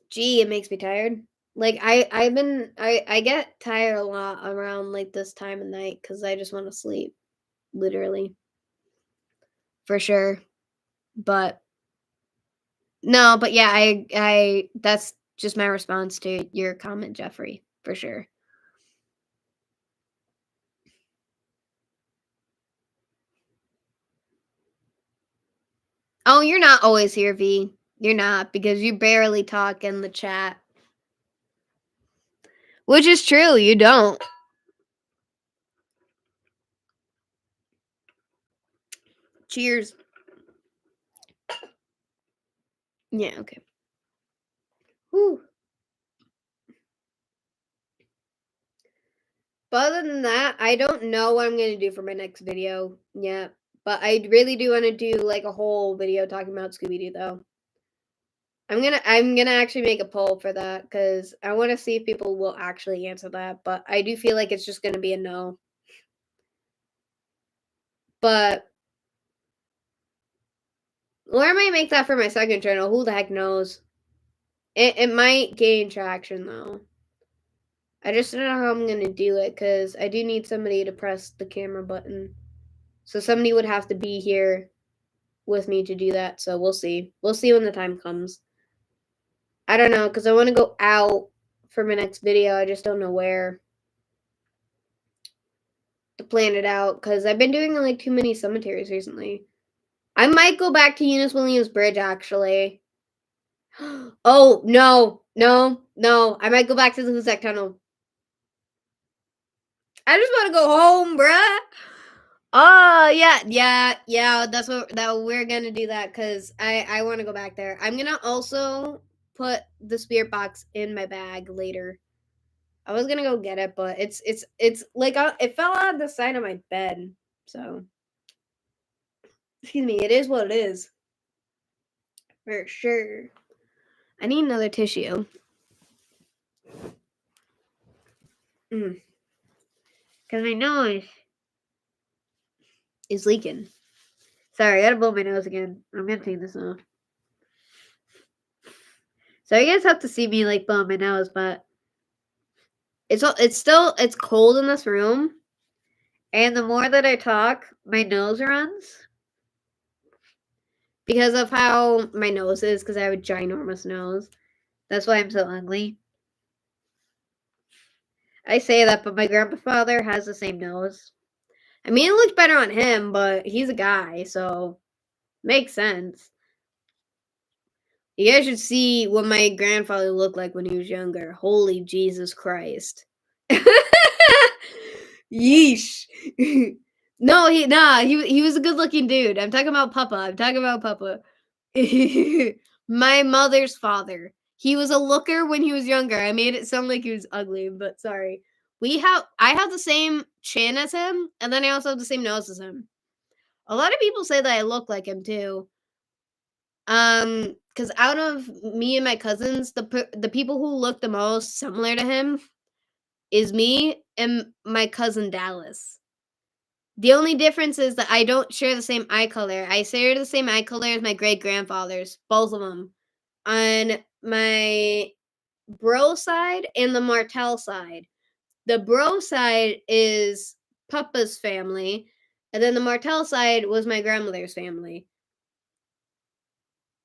Gee, it makes me tired. Like I get tired a lot around like this time of night because I just want to sleep, literally, for sure. But no, but yeah, I that's just my response to your comment, Jeffrey, for sure. Oh, you're not always here, V. You're not because you barely talk in the chat. Which is true, you don't. Cheers. Yeah, okay. Whew. But other than that, I don't know what I'm gonna do for my next video yet. But I really do want to do like a whole video talking about Scooby Doo though. I'm gonna actually make a poll for that because I want to see if people will actually answer that. But I do feel like it's just gonna be a no. But or I might make that for my second channel. Who the heck knows? It might gain traction though. I just don't know how I'm gonna do it because I do need somebody to press the camera button. So somebody would have to be here with me to do that. So we'll see. We'll see when the time comes. I don't know because I want to go out for my next video. I just don't know where to plan it out because I've been doing like too many cemeteries recently. I might go back to Eunice Williams Bridge actually. Oh no! I might go back to the Hoosac Tunnel. I just want to go home, bruh. Oh yeah. That's what that we're gonna do that because I want to go back there. I'm gonna also put the spirit box in my bag later. I was gonna go get it, but it's like it fell out of the side of my bed. So excuse me, it is what it is for sure. I need another tissue. Because my nose is leaking. Sorry, I gotta blow my nose again. I'm gonna take this off. So you guys have to see me like blow my nose, but it's cold in this room, and the more that I talk, my nose runs because of how my nose is. Because I have a ginormous nose. That's why I'm so ugly. I say that, but my grandfather has the same nose. I mean, it looks better on him, but he's a guy, so makes sense. You guys should see what my grandfather looked like when he was younger. Holy Jesus Christ. Yeesh. He was a good looking dude. I'm talking about Papa. My mother's father. He was a looker when he was younger. I made it sound like he was ugly, but sorry. I have the same chin as him, and then I also have the same nose as him. A lot of people say that I look like him too. Because out of me and my cousins, the people who look the most similar to him is me and my cousin Dallas. The only difference is that I don't share the same eye color. I share the same eye color as my great grandfathers, both of them. On my bro side and the Martell side. The bro side is Papa's family, and then the Martell side was my grandmother's family.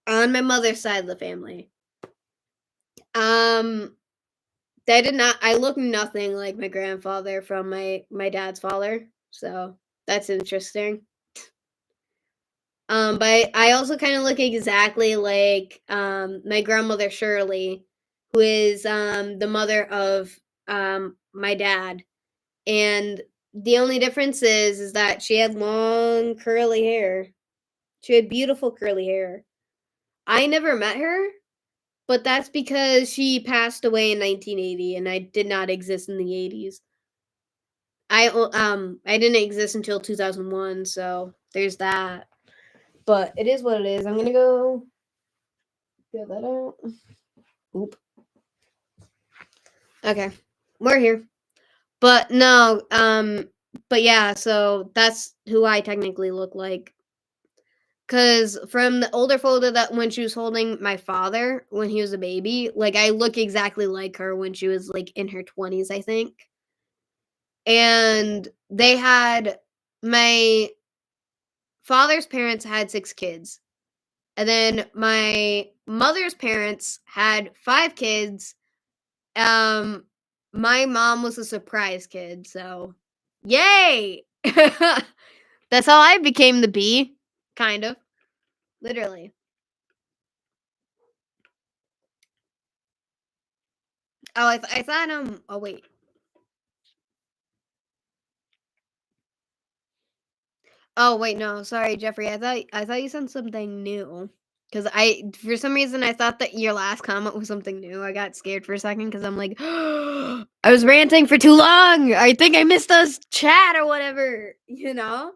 On my mother's side of the family. Um, they did not. I look nothing like my grandfather from my dad's father, so that's interesting. But I also kind of look exactly like my grandmother Shirley, who is the mother of my dad, and the only difference is that she had long curly hair. She had beautiful curly hair. I never met her, but that's because she passed away in 1980 and I did not exist in the 80s. I didn't exist until 2001, so there's that. But it is what it is. I'm going to go get that out. Oop. Okay. We're here. But no, but yeah, so that's who I technically look like. Cause from the older photo that when she was holding my father when he was a baby, like I look exactly like her when she was like in her 20s, I think. And they had my father's parents had 6 kids. And then my mother's parents had 5 kids. Um my mom was a surprise kid, so yay! That's how I became the bee, kind of, literally. Oh, I thought oh wait. Oh wait, no, sorry, Jeffrey. I thought you sent something new. Cause I for some reason I thought that your last comment was something new. I got scared for a second because I'm like, I was ranting for too long. I think I missed us chat or whatever, you know.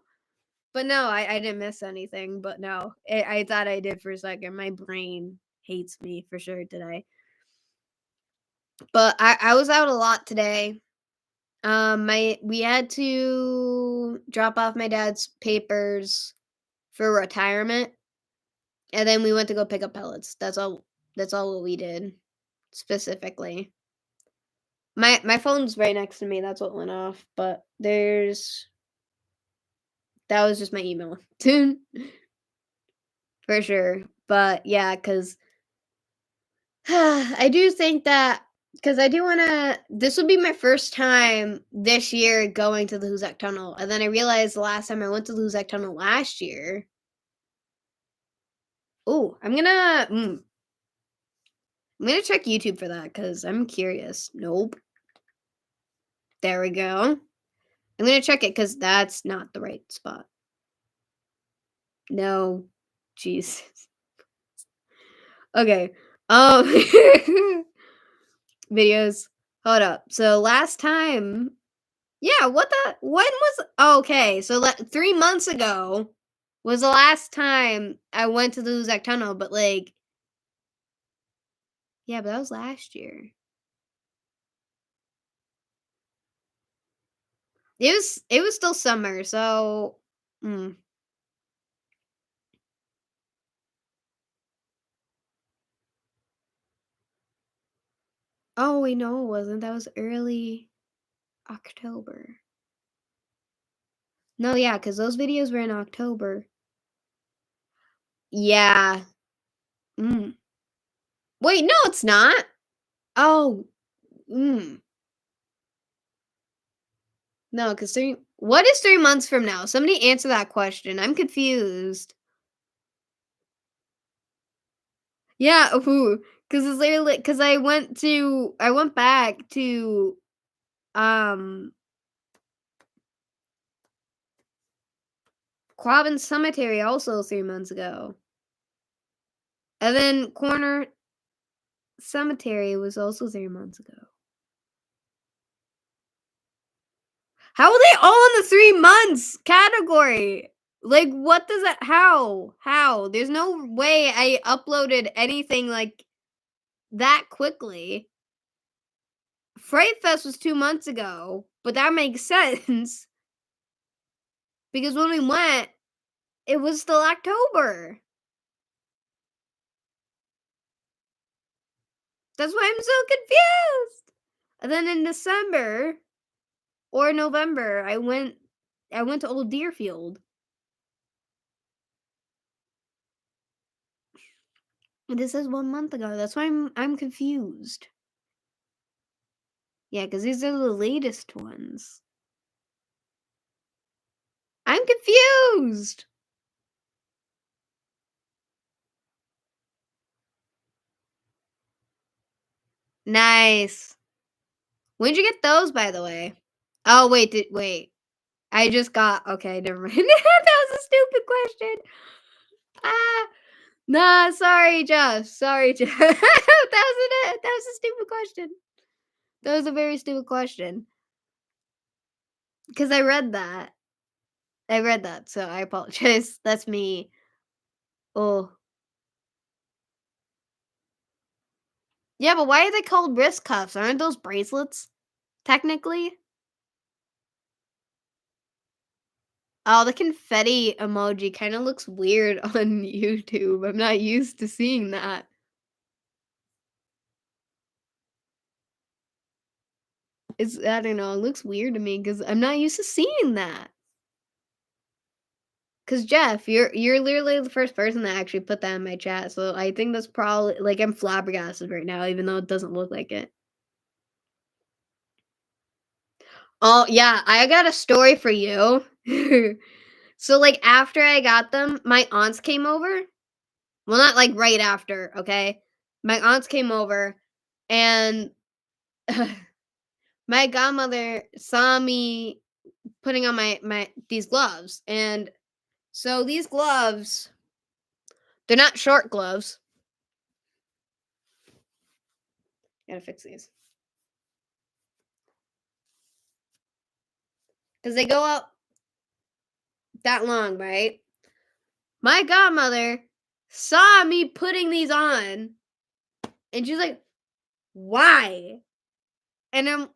But no, I didn't miss anything. But no, I thought I did for a second. My brain hates me for sure today. But I was out a lot today. My we had to drop off my dad's papers for retirement, and then we went to go pick up pellets. That's all what we did specifically. My phone's right next to me. That's what went off, but there's that was just my email. For sure. But yeah, cuz I do think that because I do want to. This would be my first time this year going to the Huzak Tunnel, and then I realized the last time I went to the Huzak Tunnel last year. Oh, I'm gonna check YouTube for that because I'm curious. Nope. There we go. I'm gonna check it because that's not the right spot. No, Jesus. Okay. Um, videos. Hold up. So last time, yeah. What the? When was? Okay. So 3 months ago was the last time I went to the Uzak Tunnel, but like, yeah, but that was last year. It was still summer, so. Mm. Oh wait, no, it wasn't. That was early October. No, yeah, because those videos were in October. Yeah. Mm. Wait, no, it's not. Oh, mm. No, because what is 3 months from now? Somebody answer that question. I'm confused. Yeah, who? Because it's literally, because I went back to, um, Quabbin Cemetery also 3 months ago. And then Corner Cemetery was also 3 months ago. How are they all in the 3 months category? Like, what does that how? How? There's no way I uploaded anything, like, that quickly. Fright Fest was 2 months ago, but that makes sense because when we went, it was still October. That's why I'm so confused. And then in December or November, I went to Old Deerfield. And this is 1 month ago. That's why I'm confused. Yeah, because these are the latest ones. I'm confused. Nice. When'd you get those, by the way? Oh, wait. I just got okay, never mind. That was a stupid question. Ah, nah, sorry, Jeff. Sorry, Jeff. That was a stupid question. That was a very stupid question. Because I read that. So I apologize. That's me. Oh. Yeah, but why are they called wrist cuffs? Aren't those bracelets? Technically? Oh, the confetti emoji kinda looks weird on YouTube. I'm not used to seeing that. I don't know, it looks weird to me because 'cause I'm not used to seeing that. Cause Jeff, you're literally the first person that actually put that in my chat, so I think that's probably like, I'm flabbergasted right now, even though it doesn't look like it. Oh, yeah, I got a story for you. So, like, after I got them, my aunts came over. Well, not, like, right after, okay? My aunts came over, and my godmother saw me putting on my these gloves, and so these gloves, they're not short gloves. Gotta fix these. Because they go up that long, right? My godmother saw me putting these on, and she's like, "Why?" And I'm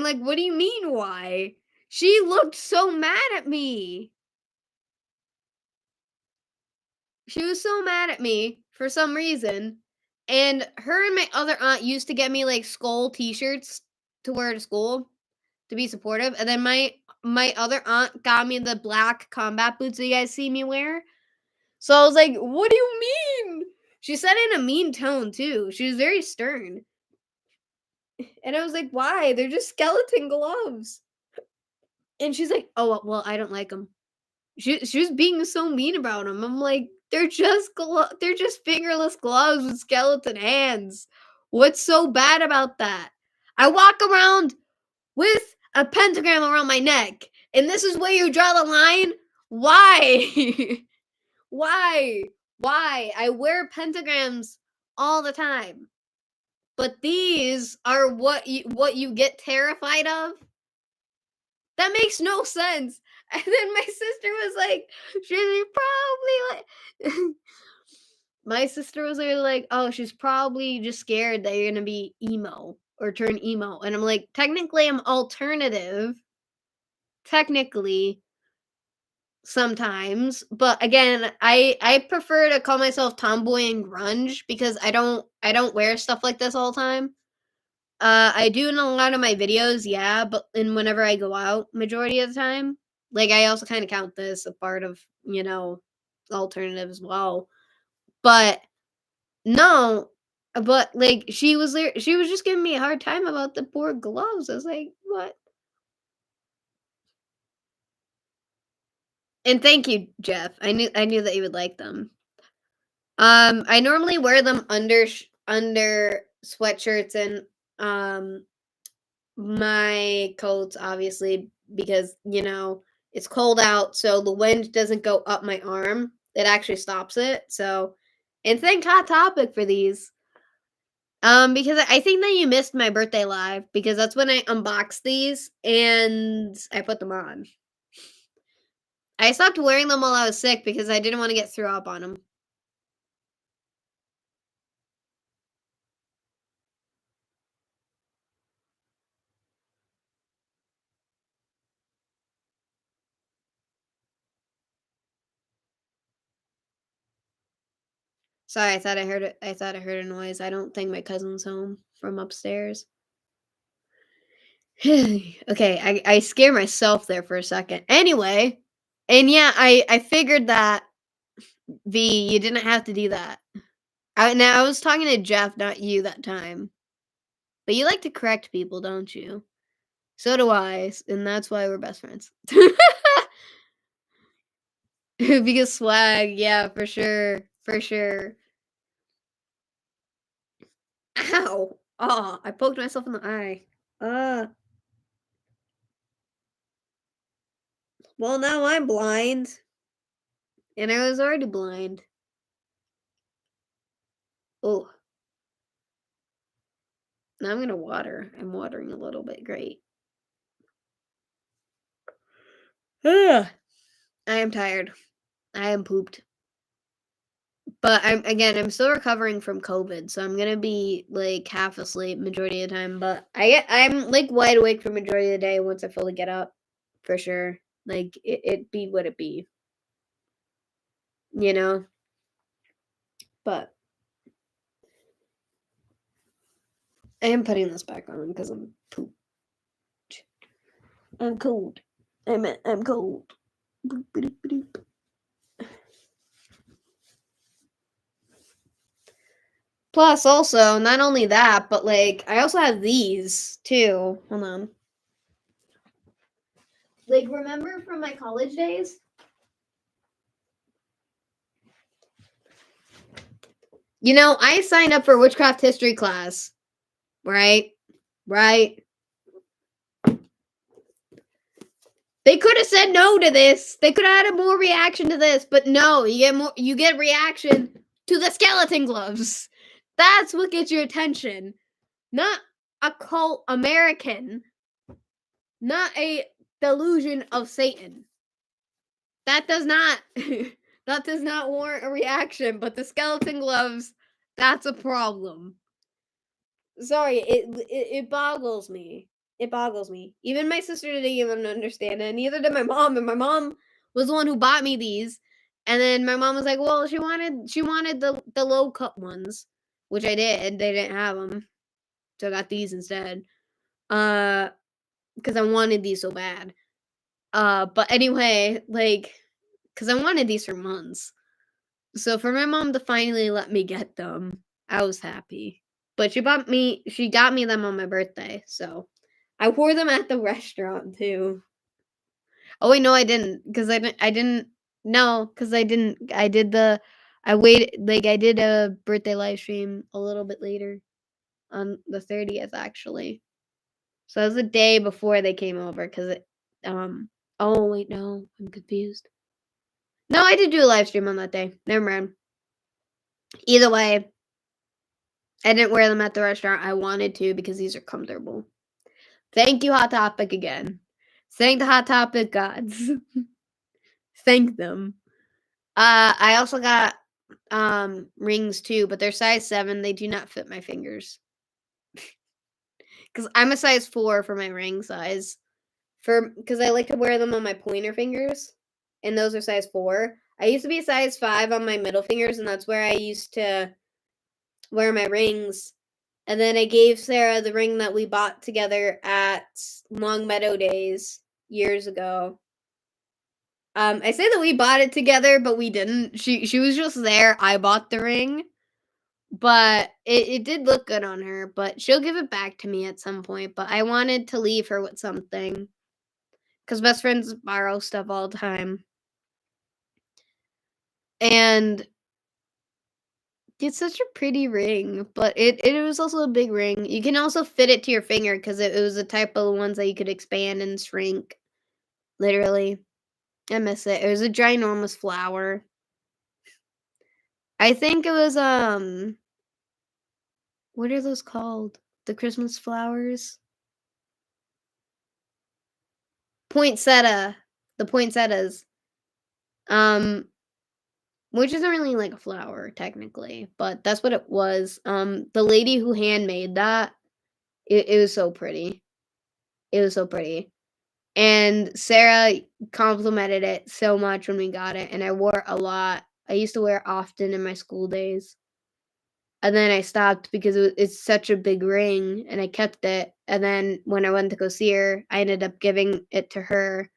like, "What do you mean, why?" She looked so mad at me. She was so mad at me for some reason, and her and my other aunt used to get me, like, skull T-shirts to wear to school to be supportive, and then my other aunt got me the black combat boots that you guys see me wear. So I was like, "What do you mean?" She said it in a mean tone too. She was very stern. And I was like, "Why? They're just skeleton gloves." And she's like, "Oh, well, I don't like them." She was being so mean about them. I'm like, they're just fingerless gloves with skeleton hands. What's so bad about that? I walk around with a pentagram around my neck, and this is where you draw the line? Why? Why? Why? I wear pentagrams all the time. But these are what you get terrified of? That makes no sense. And then my sister was like, she's probably like my sister was literally like, "Oh, she's probably just scared that you're gonna be emo or turn emo." And I'm like, technically I'm alternative, technically, sometimes, but again, I prefer to call myself tomboy and grunge because I don't wear stuff like this all the time. I do in a lot of my videos, yeah, but and whenever I go out, majority of the time, like I also kind of count this a part of alternative as well. But no, but like she was just giving me a hard time about the poor gloves. I was like, what? And thank you, Jeff. I knew that you would like them. I normally wear them under sweatshirts and um my coats, obviously, because it's cold out, so the wind doesn't go up my arm. It actually stops it. So, and thank Hot Topic for these. Because I think that you missed my birthday live because that's when I unboxed these and I put them on. I stopped wearing them while I was sick because I didn't wanna get threw up on them. Sorry, I thought I heard a noise. I don't think my cousin's home from upstairs. Okay, I scared myself there for a second. Anyway, and yeah, I figured that V, you didn't have to do that. I was talking to Jeff, not you that time. But you like to correct people, don't you? So do I, and that's why we're best friends. Because swag, yeah, for sure, for sure. Ow! Oh, I poked myself in the eye. Uh, well, now I'm blind, and I was already blind. Oh, now I'm gonna water. I'm watering a little bit. Great. Ugh. I am tired. I am pooped. But I'm still recovering from COVID, so I'm gonna be like half asleep majority of the time. But I'm like wide awake for majority of the day once I fully get up, for sure. Like it be what it be, you know. But I am putting this back on because I'm pooped. I'm cold. I'm cold. Boop, boop, boop, boop. Plus, also, not only that, but like I also have these too. Hold on. Like, remember from my college days? You know, I signed up for witchcraft history class, right? Right? They could have said no to this. They could have had a more reaction to this, but no, you get reaction to the skeleton gloves. That's what gets your attention. Not a cult American. Not a delusion of Satan. That does not that does not warrant a reaction, but the skeleton gloves, that's a problem. Sorry, it boggles me. It boggles me. Even my sister didn't even understand it. Neither did my mom. And my mom was the one who bought me these. And then my mom was like, "Well, she wanted the low cut ones, which I did. They didn't have them, so I got these instead. Uh, because I wanted these so bad. But anyway, like, because I wanted these for months. So for my mom to finally let me get them, I was happy. But she got me them on my birthday, so I wore them at the restaurant too. Oh wait, no, I didn't, because I didn't no, because I didn't. I waited, like I did a birthday live stream a little bit later on the 30th actually. So it was the day before they came over, because it oh wait, no, I'm confused. No, I did do a live stream on that day. Never mind. Either way, I didn't wear them at the restaurant. I wanted to because these are comfortable. Thank you, Hot Topic, again. Thank the Hot Topic gods. Thank them. I also got rings too, but they're size 7. They do not fit my fingers. Cuz I'm a size 4 for my ring size. Cuz I like to wear them on my pointer fingers, and those are size 4. I used to be a size 5 on my middle fingers, and that's where I used to wear my rings. And then I gave Sarah the ring that we bought together at Long Meadow Days years ago. I say that we bought it together, but we didn't. She was just there. I bought the ring, but it did look good on her. But she'll give it back to me at some point. But I wanted to leave her with something because best friends borrow stuff all the time, and it's such a pretty ring. But it was also a big ring. You can also fit it to your finger because it was a type of ones that you could expand and shrink. Literally. I miss it. It was a ginormous flower. I think it was What are those called? The Christmas flowers? Poinsettia. The poinsettias. Um, which isn't really like a flower technically, but that's what it was. The lady who handmade that, it was so pretty. It was so pretty. And Sarah complimented it so much when we got it, and I wore it a lot. I used to wear it often in my school days. And then I stopped because it's such a big ring, and I kept it. And then when I went to go see her, I ended up giving it to her.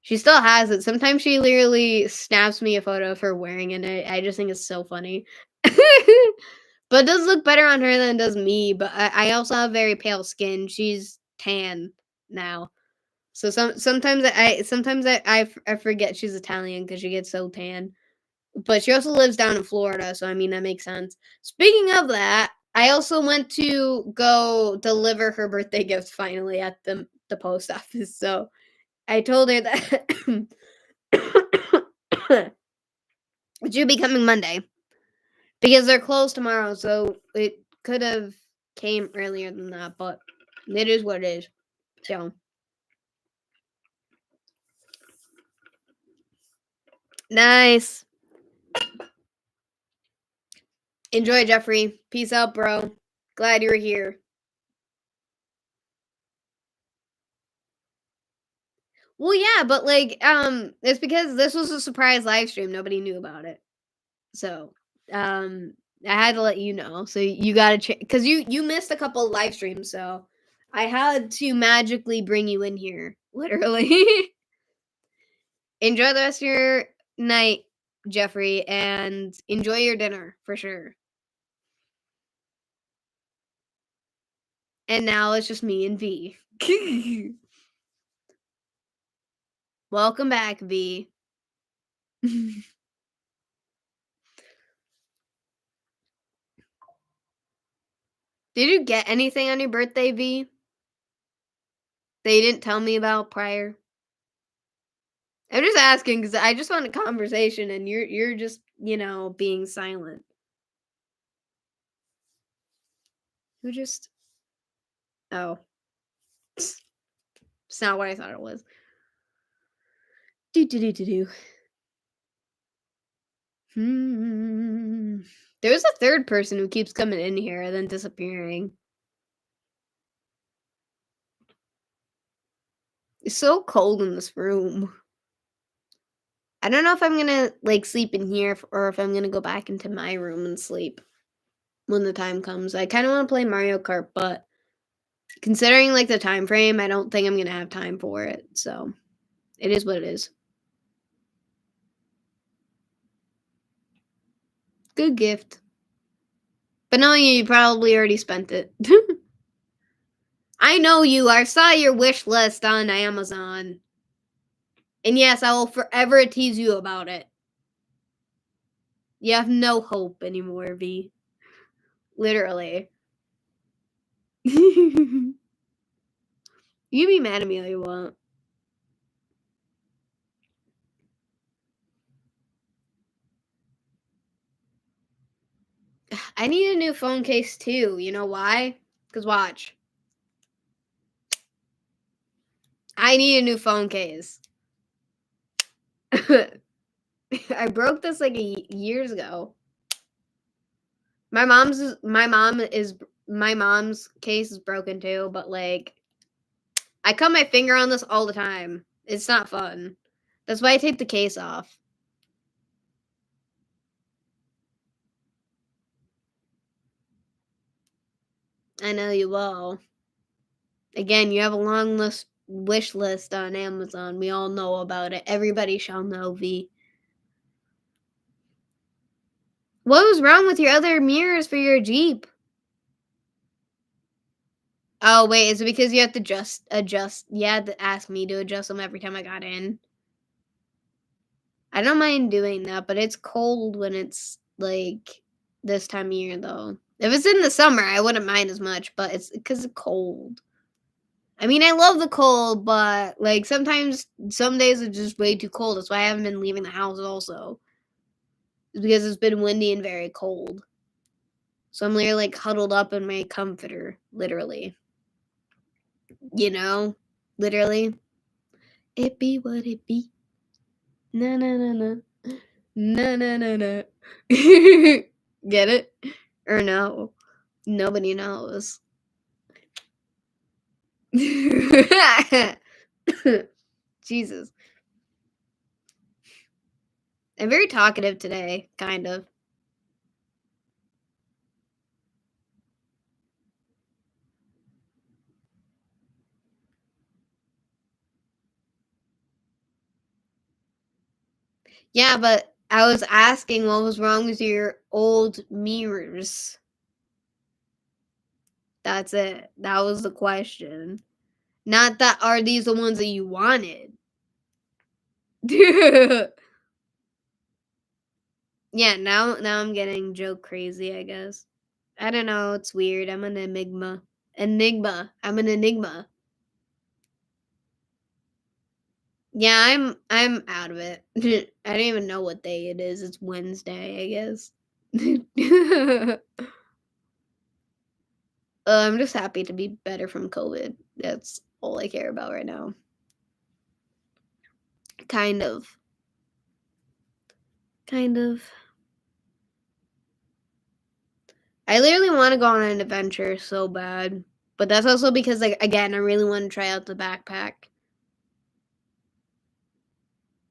She still has it. Sometimes she literally snaps me a photo of her wearing it. I just think it's so funny. But it does look better on her than it does me. But I also have very pale skin. She's tan now. So sometimes I forget she's Italian because she gets so tan. But she also lives down in Florida, so I mean that makes sense. Speaking of that, I also went to go deliver her birthday gift finally at the post office. So I told her that it should be coming Monday because they're closed tomorrow. So it could have came earlier than that, but it is what it is. So nice. Enjoy, Jeffrey. Peace out, bro. Glad you were here. Well, yeah, but like, it's because this was a surprise live stream. Nobody knew about it, so I had to let you know. So you got to because you missed a couple of live streams, so I had to magically bring you in here, literally. Enjoy the rest of your night, Jeffrey, and enjoy your dinner for sure. And now it's just me and V. Welcome back, V. Did you get anything on your birthday, V? That you didn't tell me about prior? I'm just asking because I just want a conversation, and you're just being silent. Who just? Oh, it's not what I thought it was. Do do do do do. There's a third person who keeps coming in here and then disappearing. It's so cold in this room. I don't know if I'm gonna like sleep in here or if I'm gonna go back into my room and sleep when the time comes. I kind of want to play Mario Kart, but considering like the time frame, I don't think I'm gonna have time for it. So it is what it is. Good gift. But knowing you probably already spent it. I know you. I saw your wish list on Amazon. And yes, I will forever tease you about it. You have no hope anymore, V. Literally. You be mad at me all you want. I need a new phone case too. You know why? Because watch. I need a new phone case. I broke this like years ago. My mom's case is broken too, but like I cut my finger on this all the time. It's not fun. That's why I take the case off. I know you will. Again, you have a long wish list on Amazon. We all know about it. Everybody shall know, V. What was wrong with your other mirrors for your Jeep? Oh wait, is it because you have to just adjust? You had to ask me to adjust them every time I got in. I don't mind doing that, but it's cold when it's like this time of year, though. If it's in the summer, I wouldn't mind as much, but it's because it's cold. I mean, I love the cold, but like sometimes, some days it's just way too cold. That's why I haven't been leaving the house. Also, it's because it's been windy and very cold. So I'm literally like huddled up in my comforter, literally. You know? Literally. It be what it be. Na na na na. Na na na na. Get it? Or no? Nobody knows. Jesus. I'm very talkative today, kind of. Yeah, but I was asking what was wrong with your old mirrors. That's it. That was the question. Not that are these the ones that you wanted. Yeah, now I'm getting joke crazy, I guess. I don't know, it's weird. I'm an enigma. Enigma. I'm an enigma. Yeah, I'm out of it. I don't even know what day it is. It's Wednesday, I guess. I'm just happy to be better from COVID. That's all I care about right now. Kind of. Kind of. I literally want to go on an adventure so bad. But that's also because, like, again, I really want to try out the backpack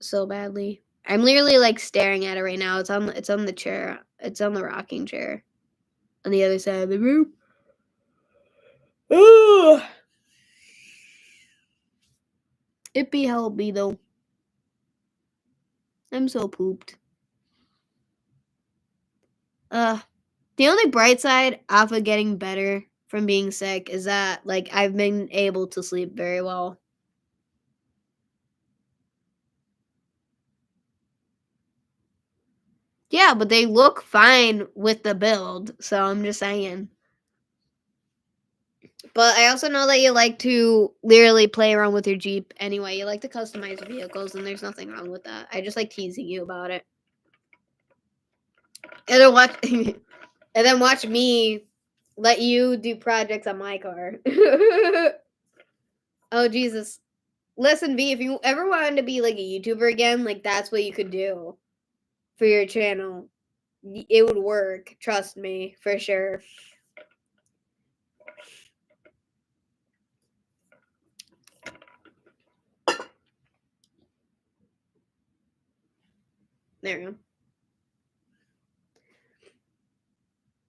so badly. I'm literally like staring at it right now. It's on the chair. It's on the rocking chair on the other side of the room. Ooh. It be help me though. I'm so pooped. The only bright side off of getting better from being sick is that like I've been able to sleep very well. Yeah, but they look fine with the build, so I'm just saying. But I also know that you like to literally play around with your Jeep anyway. You like to customize vehicles, and there's nothing wrong with that. I just like teasing you about it. And then watch, and then watch me let you do projects on my car. Oh Jesus! Listen, B, if you ever wanted to be like a YouTuber again, like that's what you could do for your channel. It would work. Trust me, for sure. There you go.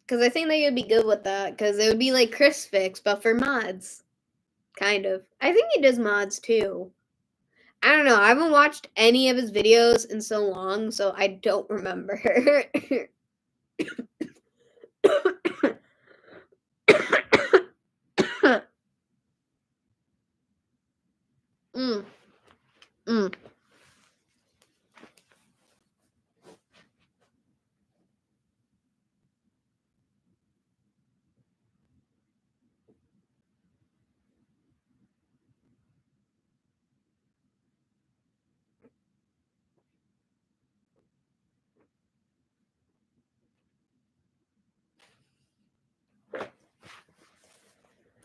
Because I think that you'd be good with that. Because it would be like Chris Fix, but for mods. Kind of. I think he does mods too. I don't know. I haven't watched any of his videos in so long, so I don't remember. mm, mm.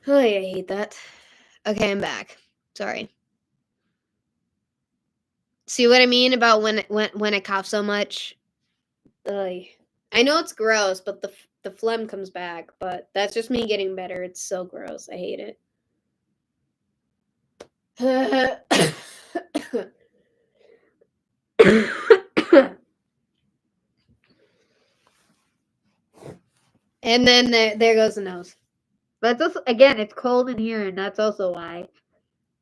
Oh, I hate that. Okay, I'm back. Sorry. See what I mean about when I cough so much? Ugh. I know it's gross, but the phlegm comes back. But that's just me getting better. It's so gross. I hate it. And then there goes the nose. But it's also, again, it's cold in here, and that's also why.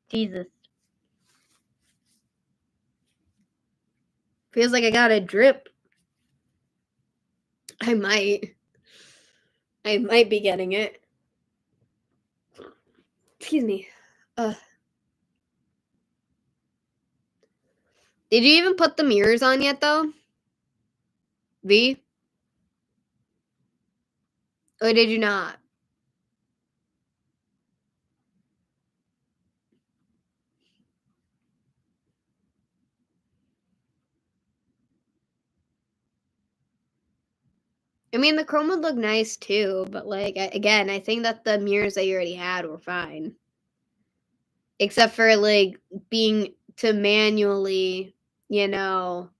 Jesus. Feels like I got a drip. I might. I might be getting it. Excuse me. Did you even put the mirrors on yet, though? V? Or did you not? I mean, the chrome would look nice too, but like again, I think that the mirrors that you already had were fine, except for like being to manually, you know,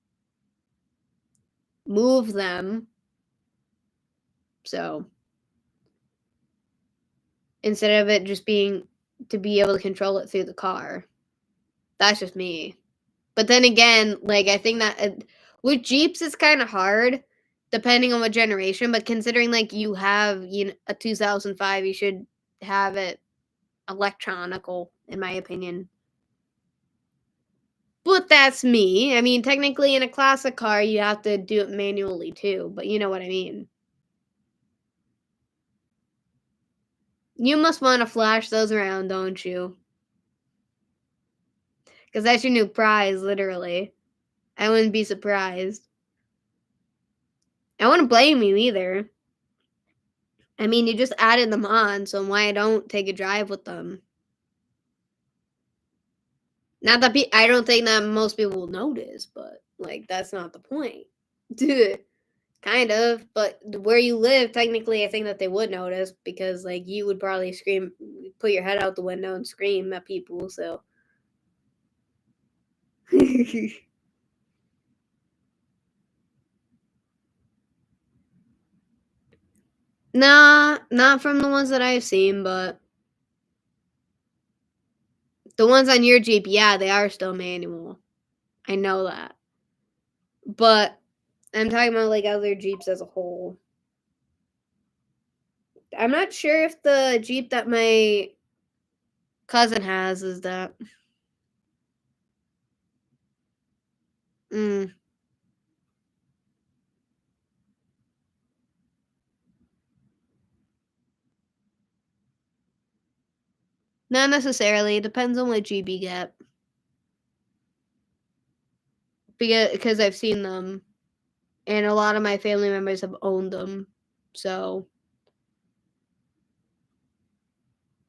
move them. So instead of it just being to be able to control it through the car. That's just me. But then again, like I think that with Jeeps it's kind of hard depending on what generation, but considering like you have, a 2005, you should have it electronical in my opinion. But that's me. I mean, technically in a classic car you have to do it manually too, but you know what I mean. You must want to flash those around, don't you? Cuz that's your new prize literally. I wouldn't be surprised. I wouldn't blame you either. I mean, you just added them on, so why don't take a drive with them? Not that I don't think that most people will notice, but like that's not the point. Kind of, but where you live, technically, I think that they would notice because like you would probably scream, put your head out the window and scream at people. So, nah, not from the ones that I've seen, but the ones on your Jeep, yeah, they are still manual. I know that, but I'm talking about like other Jeeps as a whole. I'm not sure if the Jeep that my cousin has is that. Mm, not necessarily. It depends on what Jeep you get. Because I've seen them, and a lot of my family members have owned them. So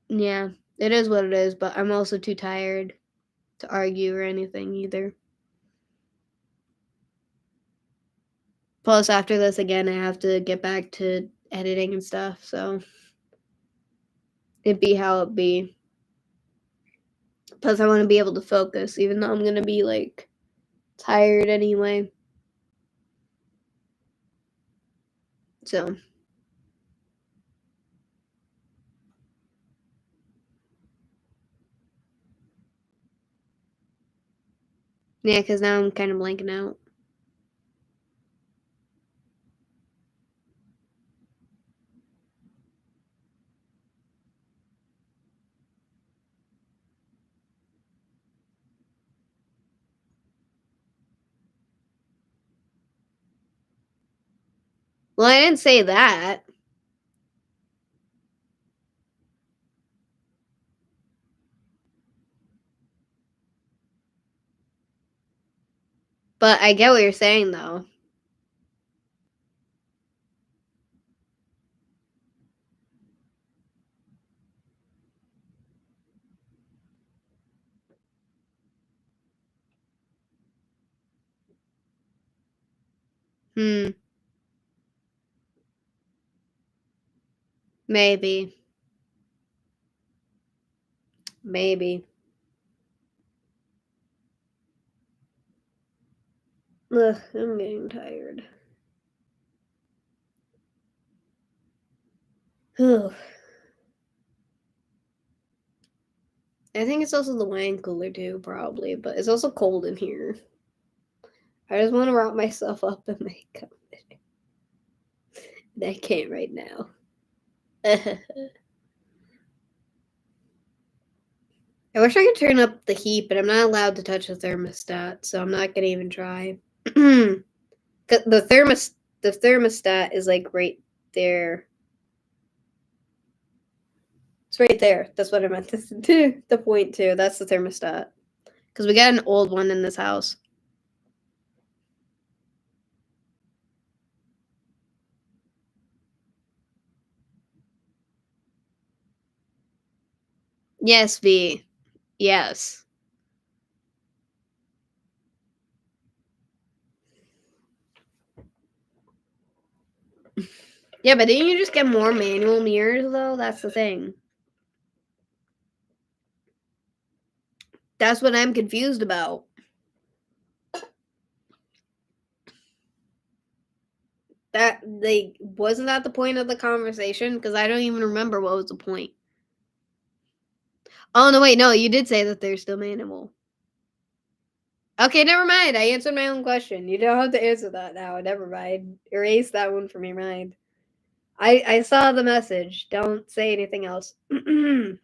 yeah, it is what it is. But I'm also too tired to argue or anything either. Plus, after this again, I have to get back to editing and stuff. So it be how it be. Plus, I want to be able to focus, even though I'm gonna be like tired anyway. So yeah, because now I'm kind of blanking out. Well, I didn't say that, but I get what you're saying though. Hmm, maybe, maybe. Ugh, I'm getting tired. Ugh. I think it's also the wine cooler too, probably, but it's also cold in here. I just want to wrap myself up in my coat. I can't right now. I wish I could turn up the heat, but I'm not allowed to touch the thermostat, so I'm not gonna even try. the the thermostat is like right there. It's right there. That's what I meant to do. The point too. That's the thermostat. Because we got an old one in this house. Yes, V. Yes. Yeah, but didn't you just get more manual mirrors though? That's the thing. That's what I'm confused about. That they wasn't that the point of the conversation? Because I don't even remember what was the point. Oh no, wait, no, you did say that they're still manual. Okay, never mind. I answered my own question. You don't have to answer that now. Never mind. Erase that one from your mind. I saw the message. Don't say anything else. There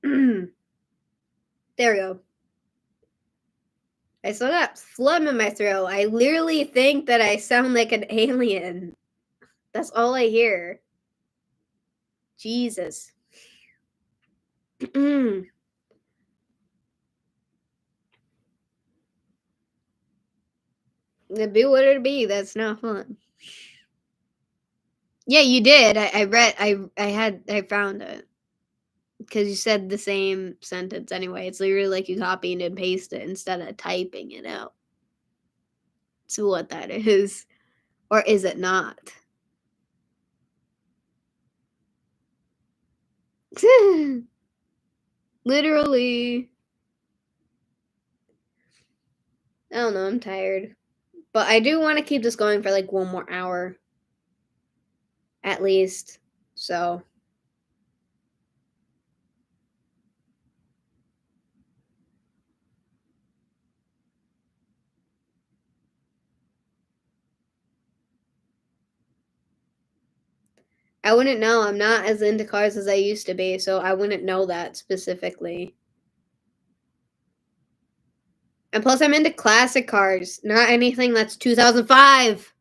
we go. I still got phlegm in my throat. I literally think that I sound like an alien. That's all I hear. Jesus. Be what it be. That's not fun. Yeah, you did. I read. I found it because you said the same sentence anyway. It's literally like you copied and pasted it instead of typing it out. So what that is, or is it not? Literally. I don't know. I'm tired, but I do want to keep this going for like one more hour, at least. So I wouldn't know. I'm not as into cars as I used to be, so I wouldn't know that specifically. And plus, I'm into classic cars, not anything that's 2005.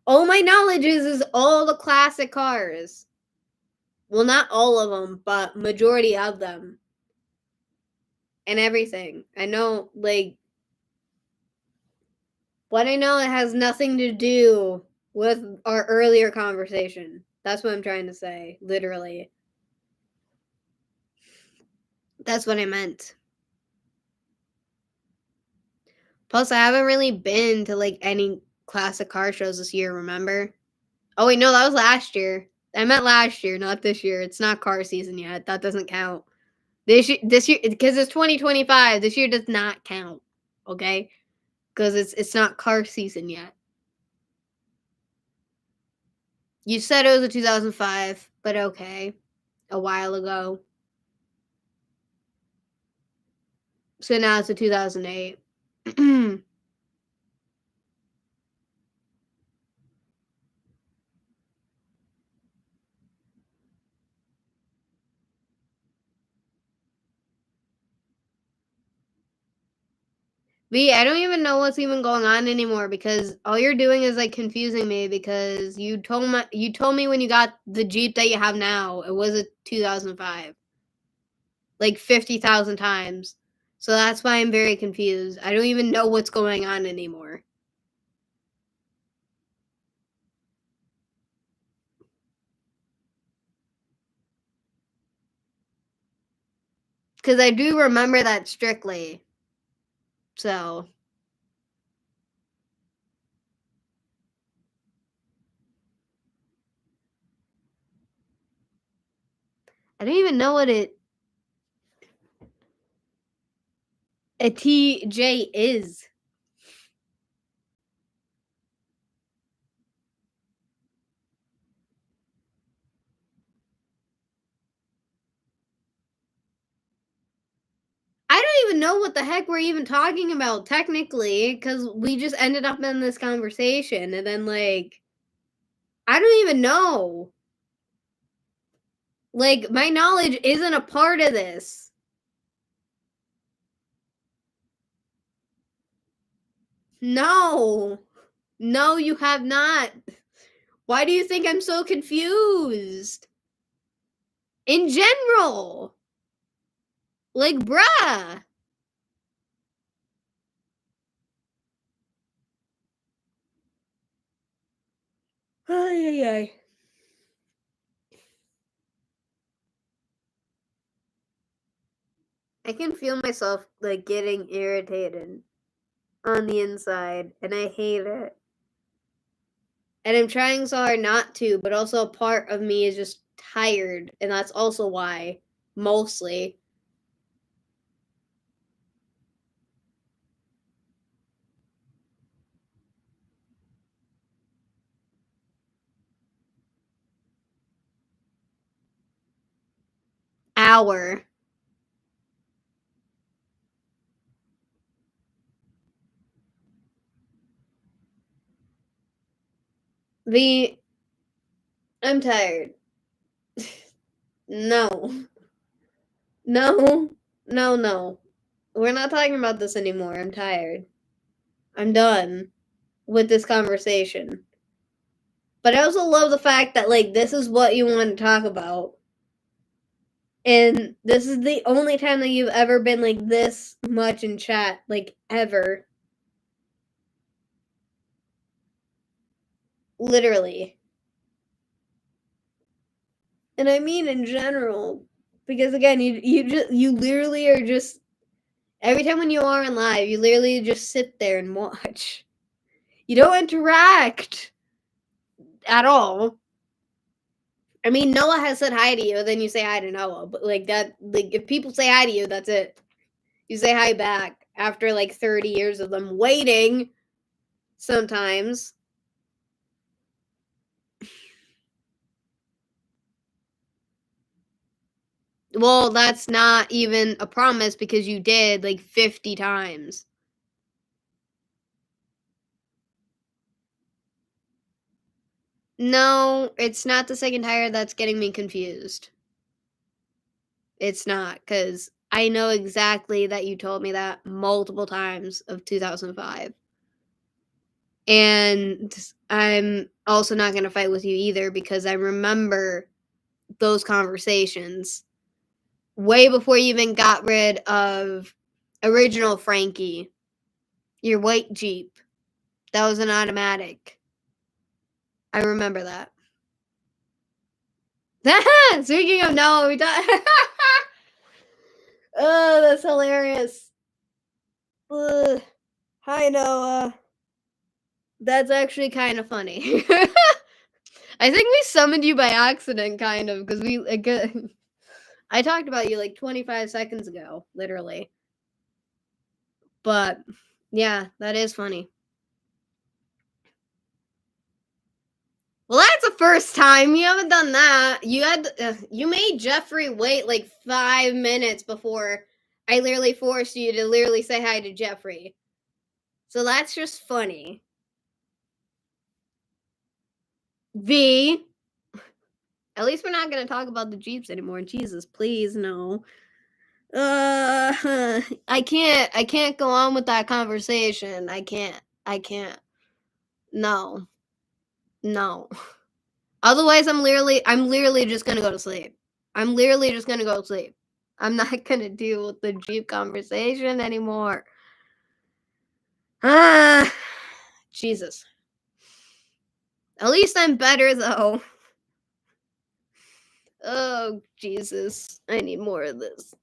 All my knowledge is all the classic cars. Well, not all of them, but majority of them. And everything. I know, like, what I know, it has nothing to do with our earlier conversation. That's what I'm trying to say, literally. That's what I meant. Plus, I haven't really been to like any classic car shows this year, remember? Oh, wait, no, that was last year. I meant last year, not this year. It's not car season yet. That doesn't count. This year, because it's 2025. This year does not count. Okay, because it's not car season yet. You said it was a 2005, but okay, a while ago. So now it's a 2008. V, I don't even know what's even going on anymore because all you're doing is like confusing me because you told me when you got the Jeep that you have now, it was a 2005. Like 50,000 times. So that's why I'm very confused. I don't even know what's going on anymore. Cuz I do remember that strictly. So, I don't even know what a TJ is. I don't even know what the heck we're even talking about technically because we just ended up in this conversation and then like I don't even know. Like my knowledge isn't a part of this. No. No, you have not. Why do you think I'm so confused? In general. Like, bruh. Ay, ay, ay. I can feel myself like getting irritated. on the inside, and I hate it. And I'm trying so hard not to, but also a part of me is just tired, and that's also why, mostly. Hour. The I'm tired. No. No. No, no. We're not talking about this anymore. I'm tired. I'm done with this conversation. But I also love the fact that like this is what you want to talk about. And this is the only time that you've ever been like this much in chat, like ever. Literally. And I mean in general. Because again, you literally are just every time when you are in live, you literally just sit there and watch. You don't interact at all. I mean, Noah has said hi to you, then you say hi to Noah. But like that, like if people say hi to you, that's it. You say hi back after like 30 years of them waiting sometimes. Well, that's not even a promise because you did like 50 times. No, it's not the second tire that's getting me confused. It's not, because I know exactly that you told me that multiple times of 2005. And I'm also not going to fight with you either because I remember those conversations way before you even got rid of original Frankie, your white Jeep. That was an automatic. I remember that. Speaking of Noah, we talk. Oh, that's hilarious. Ugh. Hi, Noah. That's actually kind of funny. I think we summoned you by accident, kind of, because we. Like, I talked about you like 25 seconds ago, literally. But yeah, that is funny. Well, that's the first time you haven't done that. You made Jeffrey wait like 5 minutes before I literally forced you to literally say hi to Jeffrey. So that's just funny. V. At least we're not gonna talk about the Jeeps anymore. Jesus, please no. I can't go on with that conversation. I can't. No. No. Otherwise I'm literally just gonna go to sleep. I'm literally just gonna go to sleep. I'm not gonna deal with the Jeep conversation anymore. Ah, Jesus. At least I'm better though. Oh, Jesus. I need more of this.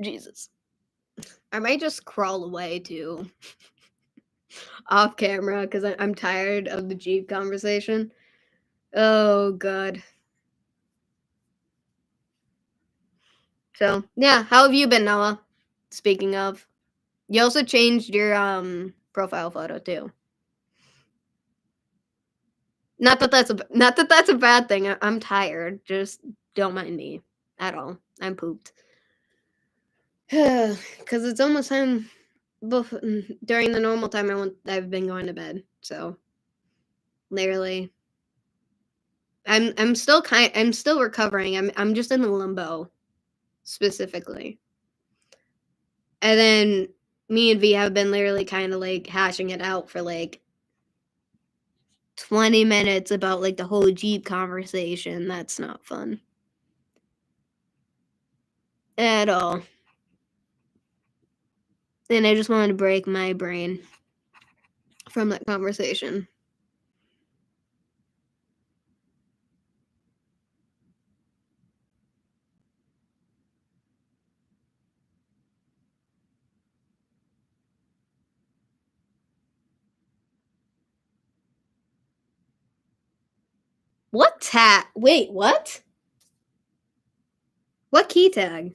Jesus. I might just crawl away too. Off camera because I'm tired of the Jeep conversation. Oh, God. So, yeah, how have you been, Noah? Speaking of, you also changed your profile photo too. Not that that's a bad thing. I'm tired. Just don't mind me at all. I'm pooped. Because it's almost time during the normal time I've been going to bed. So literally, I'm still recovering. I'm just in the limbo specifically. And then me and V have been literally kind of like hashing it out for like 20 minutes about like the whole Jeep conversation. That's not fun at all. And I just wanted to break my brain from that conversation. What tag? Wait, what? What key tag?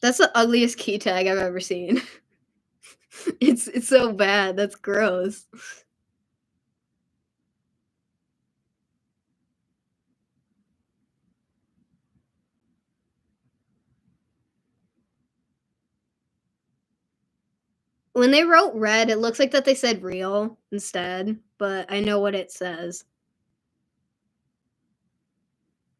That's the ugliest key tag I've ever seen. It's so bad. That's gross. When they wrote red, it looks like that they said real instead, but I know what it says.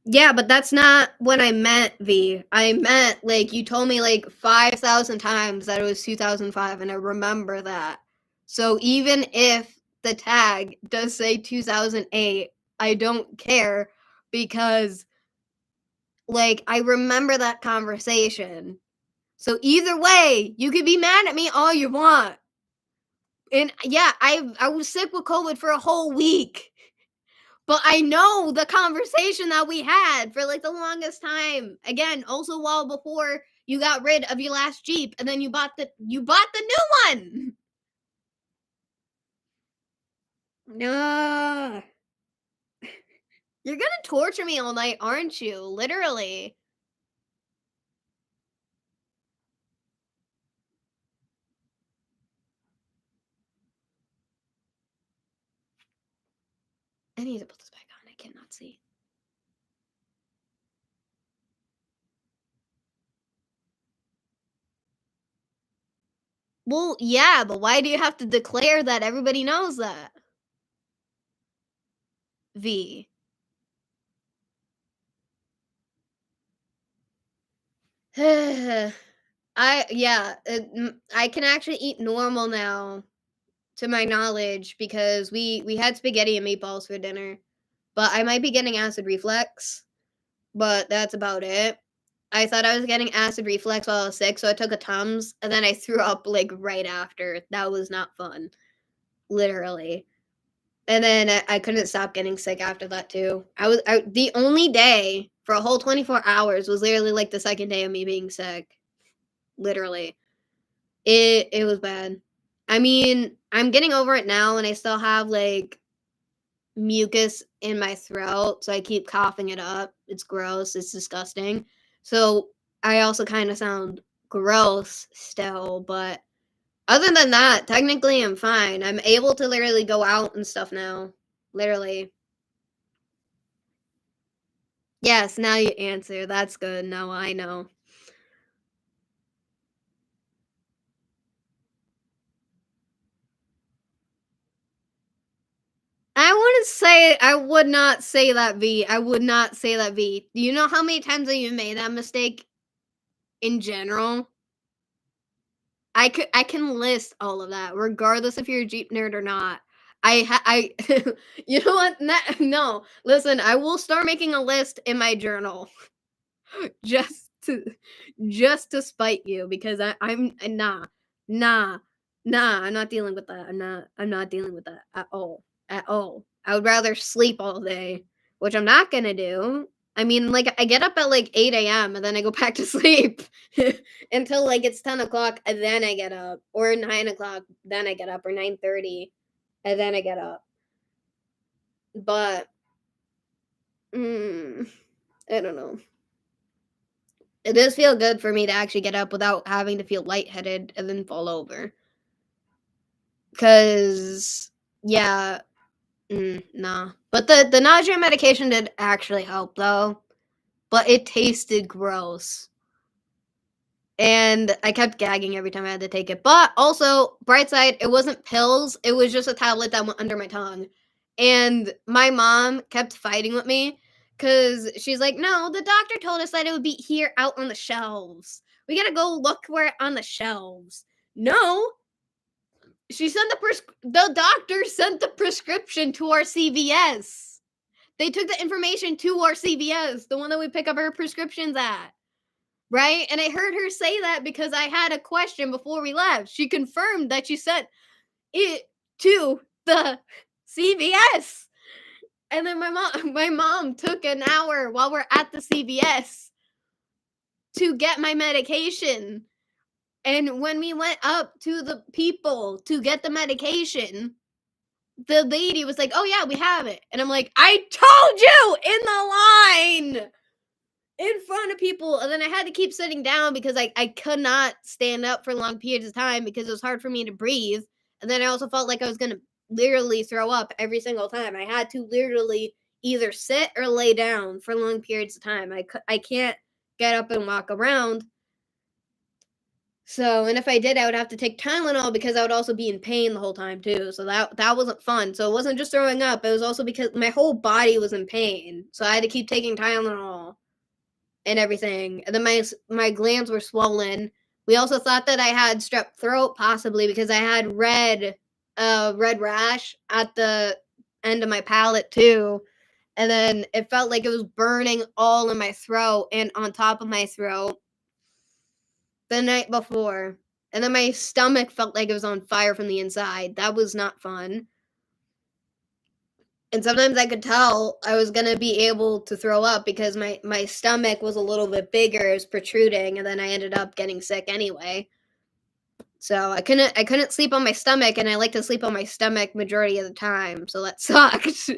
Yeah, but that's not what I meant, V. I meant, like, you told me, like, 5,000 times that it was 2005, and I remember that. So even if the tag does say 2008, I don't care because, like, I remember that conversation. So either way, you can be mad at me all you want. And yeah, I was sick with COVID for a whole week. But I know the conversation that we had for like the longest time. Again, also while before you got rid of your last Jeep and then you bought the new one. No. You're gonna torture me all night, aren't you? Literally. I need to put this back on. I cannot see. Well, yeah, but why do you have to declare that everybody knows that? V. I can actually eat normal now, to my knowledge, because we had spaghetti and meatballs for dinner. But I might be getting acid reflux, but that's about it. I thought I was getting acid reflux while I was sick, so I took a Tums, and then I threw up like right after. That was not fun, literally. And then I couldn't stop getting sick after that too. The only day for a whole 24 hours was literally like the second day of me being sick, literally. It was bad. I mean, I'm getting over it now, and I still have like mucus in my throat, so I keep coughing it up. It's gross. It's disgusting. So I also kind of sound gross still, but other than that, technically I'm fine. I'm able to literally go out and stuff now. Literally. Yes, now you answer. That's good. Now I know. I would not say that, V. I would not say that, V. Do you know how many times that you made that mistake in general? I can list all of that, regardless if you're a Jeep nerd or not. I you know what? No, listen, I will start making a list in my journal just to just to spite you because I'm nah, nah, nah. I'm not dealing with that. I'm not dealing with that at all. At all. I would rather sleep all day, which I'm not gonna do. I mean, like I get up at like 8 a.m. and then I go back to sleep until like it's 10 o'clock, and then I get up, or 9 o'clock, then I get up, or 9:30, and then I get up. But mm, I don't know. It does feel good for me to actually get up without having to feel lightheaded and then fall over. Cause yeah, nah. But the nausea medication did actually help though. But it tasted gross. And I kept gagging every time I had to take it. But also, bright side, it wasn't pills. It was just a tablet that went under my tongue. And my mom kept fighting with me because she's like, no, the doctor told us that it would be here out on the shelves. We gotta go look for it on the shelves. No, she sent the doctor sent the prescription to our CVS. They took the information to our CVS, the one that we pick up our prescriptions at. Right? And I heard her say that because I had a question before we left. She confirmed that she sent it to the CVS. And then my mom took an hour while we're at the CVS to get my medication. And when we went up to the people to get the medication, the lady was like, "Oh yeah, we have it." And I'm like, "I told you in the line in front of people." And then I had to keep sitting down because I could not stand up for long periods of time because it was hard for me to breathe. And then I also felt like I was going to literally throw up every single time. I had to literally either sit or lay down for long periods of time. I can't get up and walk around. So, and if I did, I would have to take Tylenol because I would also be in pain the whole time too. So that wasn't fun. So it wasn't just throwing up; it was also because my whole body was in pain. So I had to keep taking Tylenol and everything. And then my glands were swollen. We also thought that I had strep throat, possibly because I had red rash at the end of my palate too. And then it felt like it was burning all in my throat and on top of my throat the night before. And then my stomach felt like it was on fire from the inside. That was not fun. And sometimes I could tell I was gonna be able to throw up because my stomach was a little bit bigger, it was protruding, and then I ended up getting sick anyway. So I couldn't sleep on my stomach, and I like to sleep on my stomach majority of the time, so that sucked.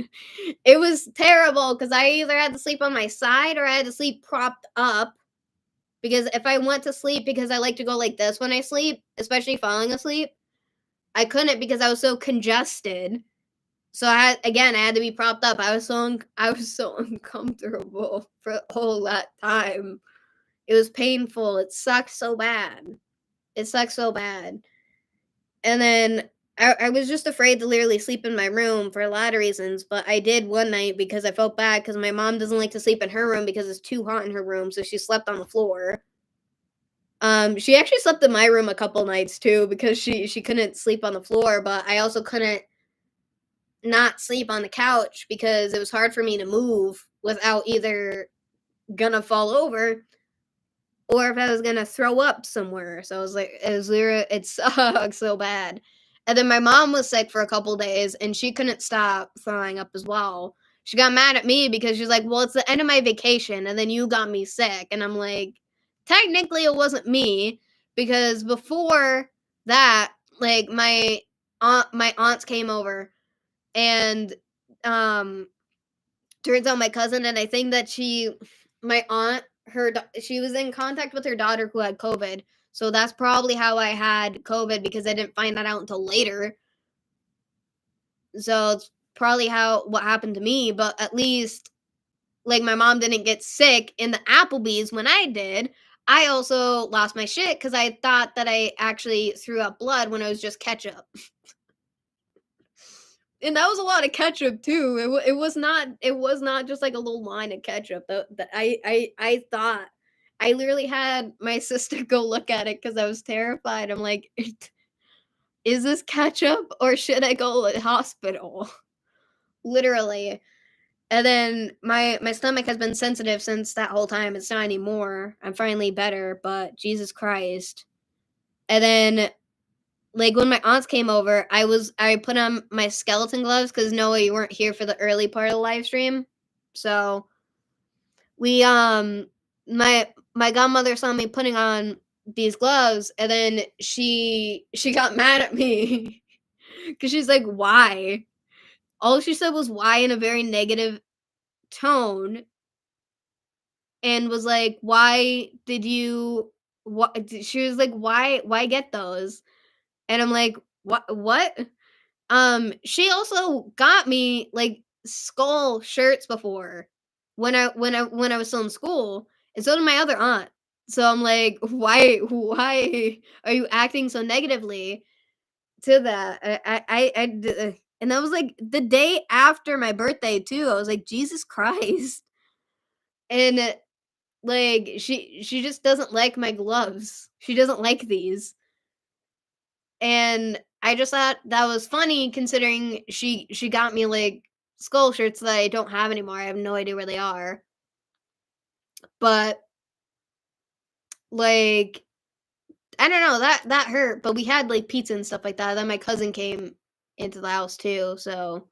It was terrible because I either had to sleep on my side or I had to sleep propped up. Because if I went to sleep, because I like to go like this when I sleep, especially falling asleep, I couldn't because I was so congested. So I had to be propped up. I was so uncomfortable for all that time. It was painful. It sucked so bad. It sucked so bad. And then I was just afraid to literally sleep in my room for a lot of reasons, but I did one night because I felt bad because my mom doesn't like to sleep in her room because it's too hot in her room, so she slept on the floor. She actually slept in my room a couple nights too because she couldn't sleep on the floor, but I also couldn't not sleep on the couch because it was hard for me to move without either gonna fall over or if I was gonna throw up somewhere. So I was like, it was literally, it sucked so bad. And then my mom was sick for a couple days and she couldn't stop throwing up as well. She got mad at me because she's like, well, it's the end of my vacation and then you got me sick. And I'm like, technically, it wasn't me because before that, like my aunts came over and um turns out my cousin and I think that my aunt she was in contact with her daughter who had COVID. So that's probably how I had COVID because I didn't find that out until later. So it's probably how what happened to me, but at least like my mom didn't get sick in the Applebee's when I did. I also lost my shit because I thought that I actually threw up blood when it was just ketchup. And that was a lot of ketchup too. It was not just like a little line of ketchup. I thought I literally had my sister go look at it because I was terrified. I'm like, is this ketchup or should I go to the hospital? Literally. And then my stomach has been sensitive since that whole time. It's not anymore. I'm finally better, but Jesus Christ. And then like when my aunts came over, I put on my skeleton gloves because Noah, you weren't here for the early part of the live stream. So we my godmother saw me putting on these gloves and then she got mad at me because she's like, why? All she said was why in a very negative tone and was like, why did you what she was like, why get those? And I'm like, what? She also got me like skull shirts before when I was still in school, and so did my other aunt. So I'm like, why are you acting so negatively to that? And that was like the day after my birthday too. I was like, Jesus Christ, and like she just doesn't like my gloves. She doesn't like these. And I just thought that was funny considering she got me, like, skull shirts that I don't have anymore, I have no idea where they are. But, like, I don't know, that hurt, but we had, like, pizza and stuff like that, then my cousin came into the house too, so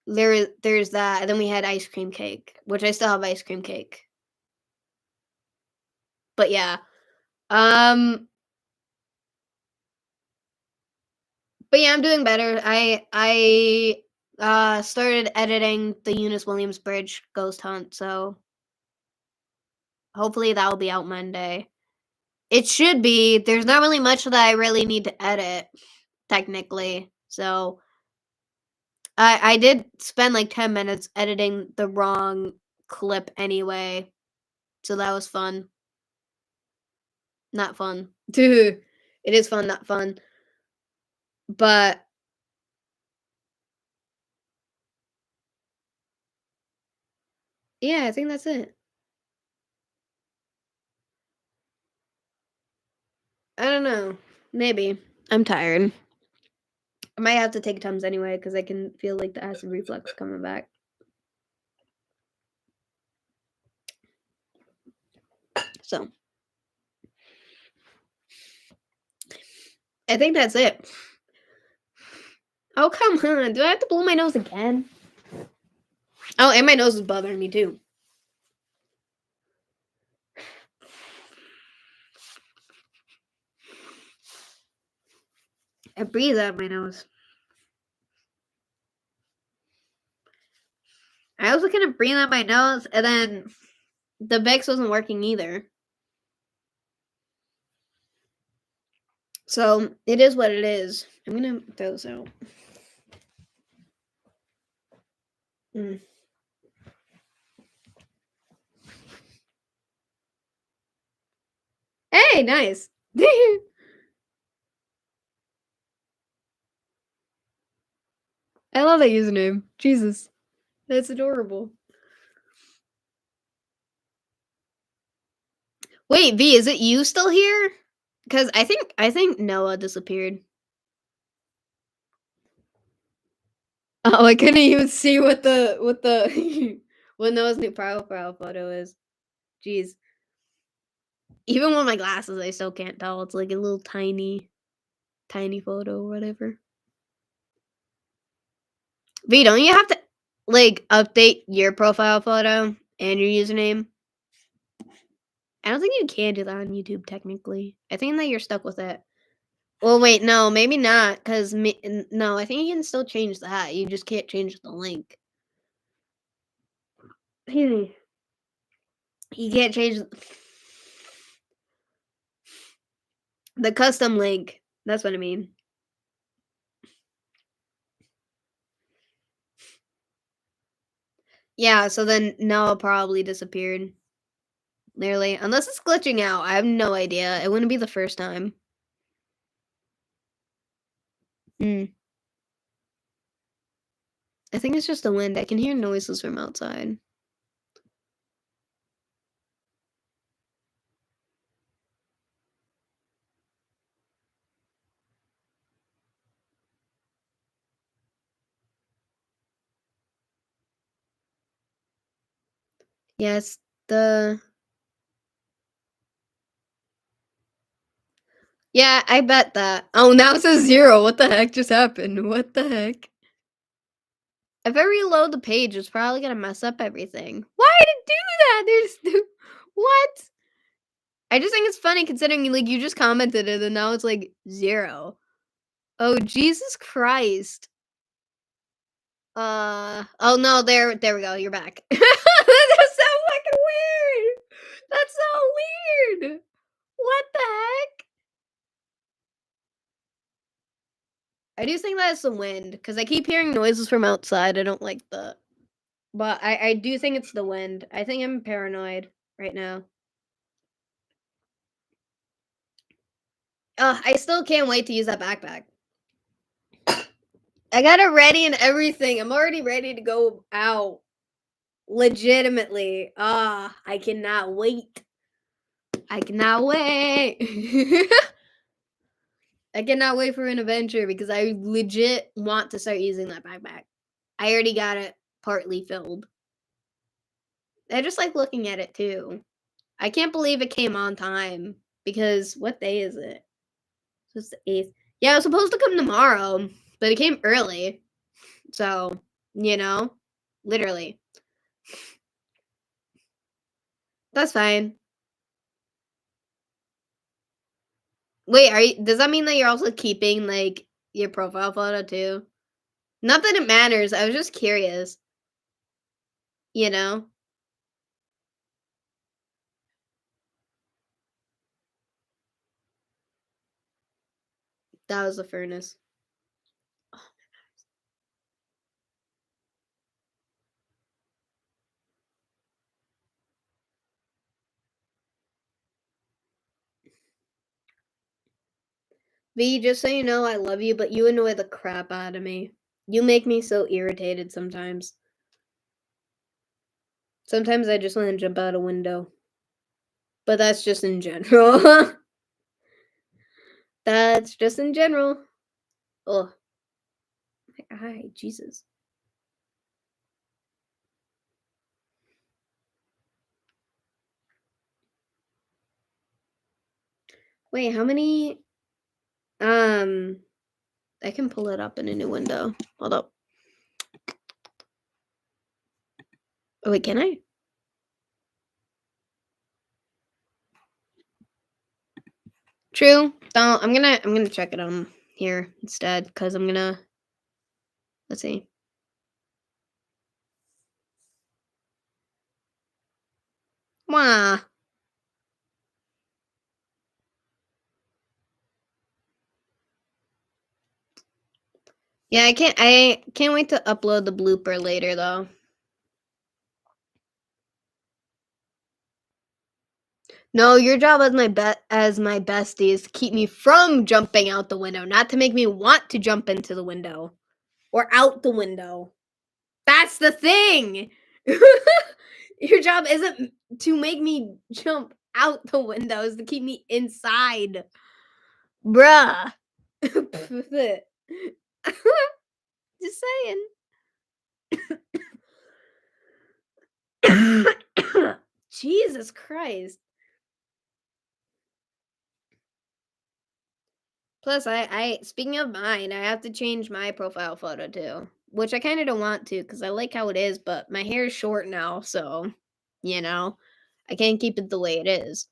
there's that, and then we had ice cream cake, which I still have ice cream cake. But yeah. Um but yeah, I'm doing better. I started editing the Eunice Williams Bridge ghost hunt, so hopefully that will be out Monday. It should be. There's not really much that I really need to edit, technically. So I did spend like 10 minutes editing the wrong clip anyway. So that was fun. Not fun. It is fun, not fun. But yeah, I think that's it. I don't know. Maybe. I'm tired. I might have to take Tums anyway because I can feel like the acid reflux coming back. So I think that's it. Oh, come on. Do I have to blow my nose again? Oh, and my nose is bothering me too. I breathe out my nose. I was looking at breathing out my nose, and then the Vicks wasn't working either. So it is what it is. I'm gonna throw this out. Mm. Hey, nice. I love that username. Jesus, that's adorable. Wait, V, is it you still here? Because I think Noah disappeared. Oh, I couldn't even see what the what Noah's new profile photo is. Jeez. Even with my glasses, I still can't tell. It's like a little tiny photo or whatever. V, don't you have to like update your profile photo and your username? I don't think you can do that on YouTube technically. I think that you're stuck with it. Well, wait, no, maybe not, because no, I think you can still change that. You just can't change the link. You can't change the custom link. That's what I mean. Yeah, so then Noah probably disappeared. Literally. Unless it's glitching out. I have no idea. It wouldn't be the first time. Hmm. I think it's just the wind. I can hear noises from outside. Yes, the yeah, I bet that. Oh, now it says 0. What the heck just happened? What the heck? If I reload the page, it's probably gonna mess up everything. Why did it do that? There's what? I just think it's funny considering like you just commented it and now it's like 0. Oh Jesus Christ. Oh no, there we go. You're back. That's so fucking weird. That's so weird. What the heck? I do think that it's the wind because I keep hearing noises from outside. I don't like that. But I do think it's the wind. I think I'm paranoid right now. I still can't wait to use that backpack. I got it ready and everything. I'm already ready to go out. Legitimately. I cannot wait. I cannot wait. I cannot wait for an adventure because I legit want to start using that backpack. I already got it partly filled. I just like looking at it too. I can't believe it came on time because what day is it? It's the 8th. Yeah, it was supposed to come tomorrow, but it came early. So you know? Literally. That's fine. Wait, does that mean that you're also keeping, like, your profile photo too? Not that it matters, I was just curious, you know? That was the furnace. V, just so you know, I love you, but you annoy the crap out of me. You make me so irritated sometimes. Sometimes I just wanna jump out a window. But that's just in general. That's just in general. Oh, my eye, Jesus. Wait, how many um I can pull it up in a new window. Hold up. Oh wait, can I? True. Don't I'm gonna check it on here instead because I'm gonna let's see. Wah. Yeah, I can't wait to upload the blooper later though. No, your job as my bestie is to keep me from jumping out the window, not to make me want to jump into the window or out the window. That's the thing. Your job isn't to make me jump out the window, it's to keep me inside. Bruh. Just saying. Jesus Christ. Plus, I speaking of mine, I have to change my profile photo too, which I kind of don't want to because I like how it is, but my hair is short now, so you know, I can't keep it the way it is.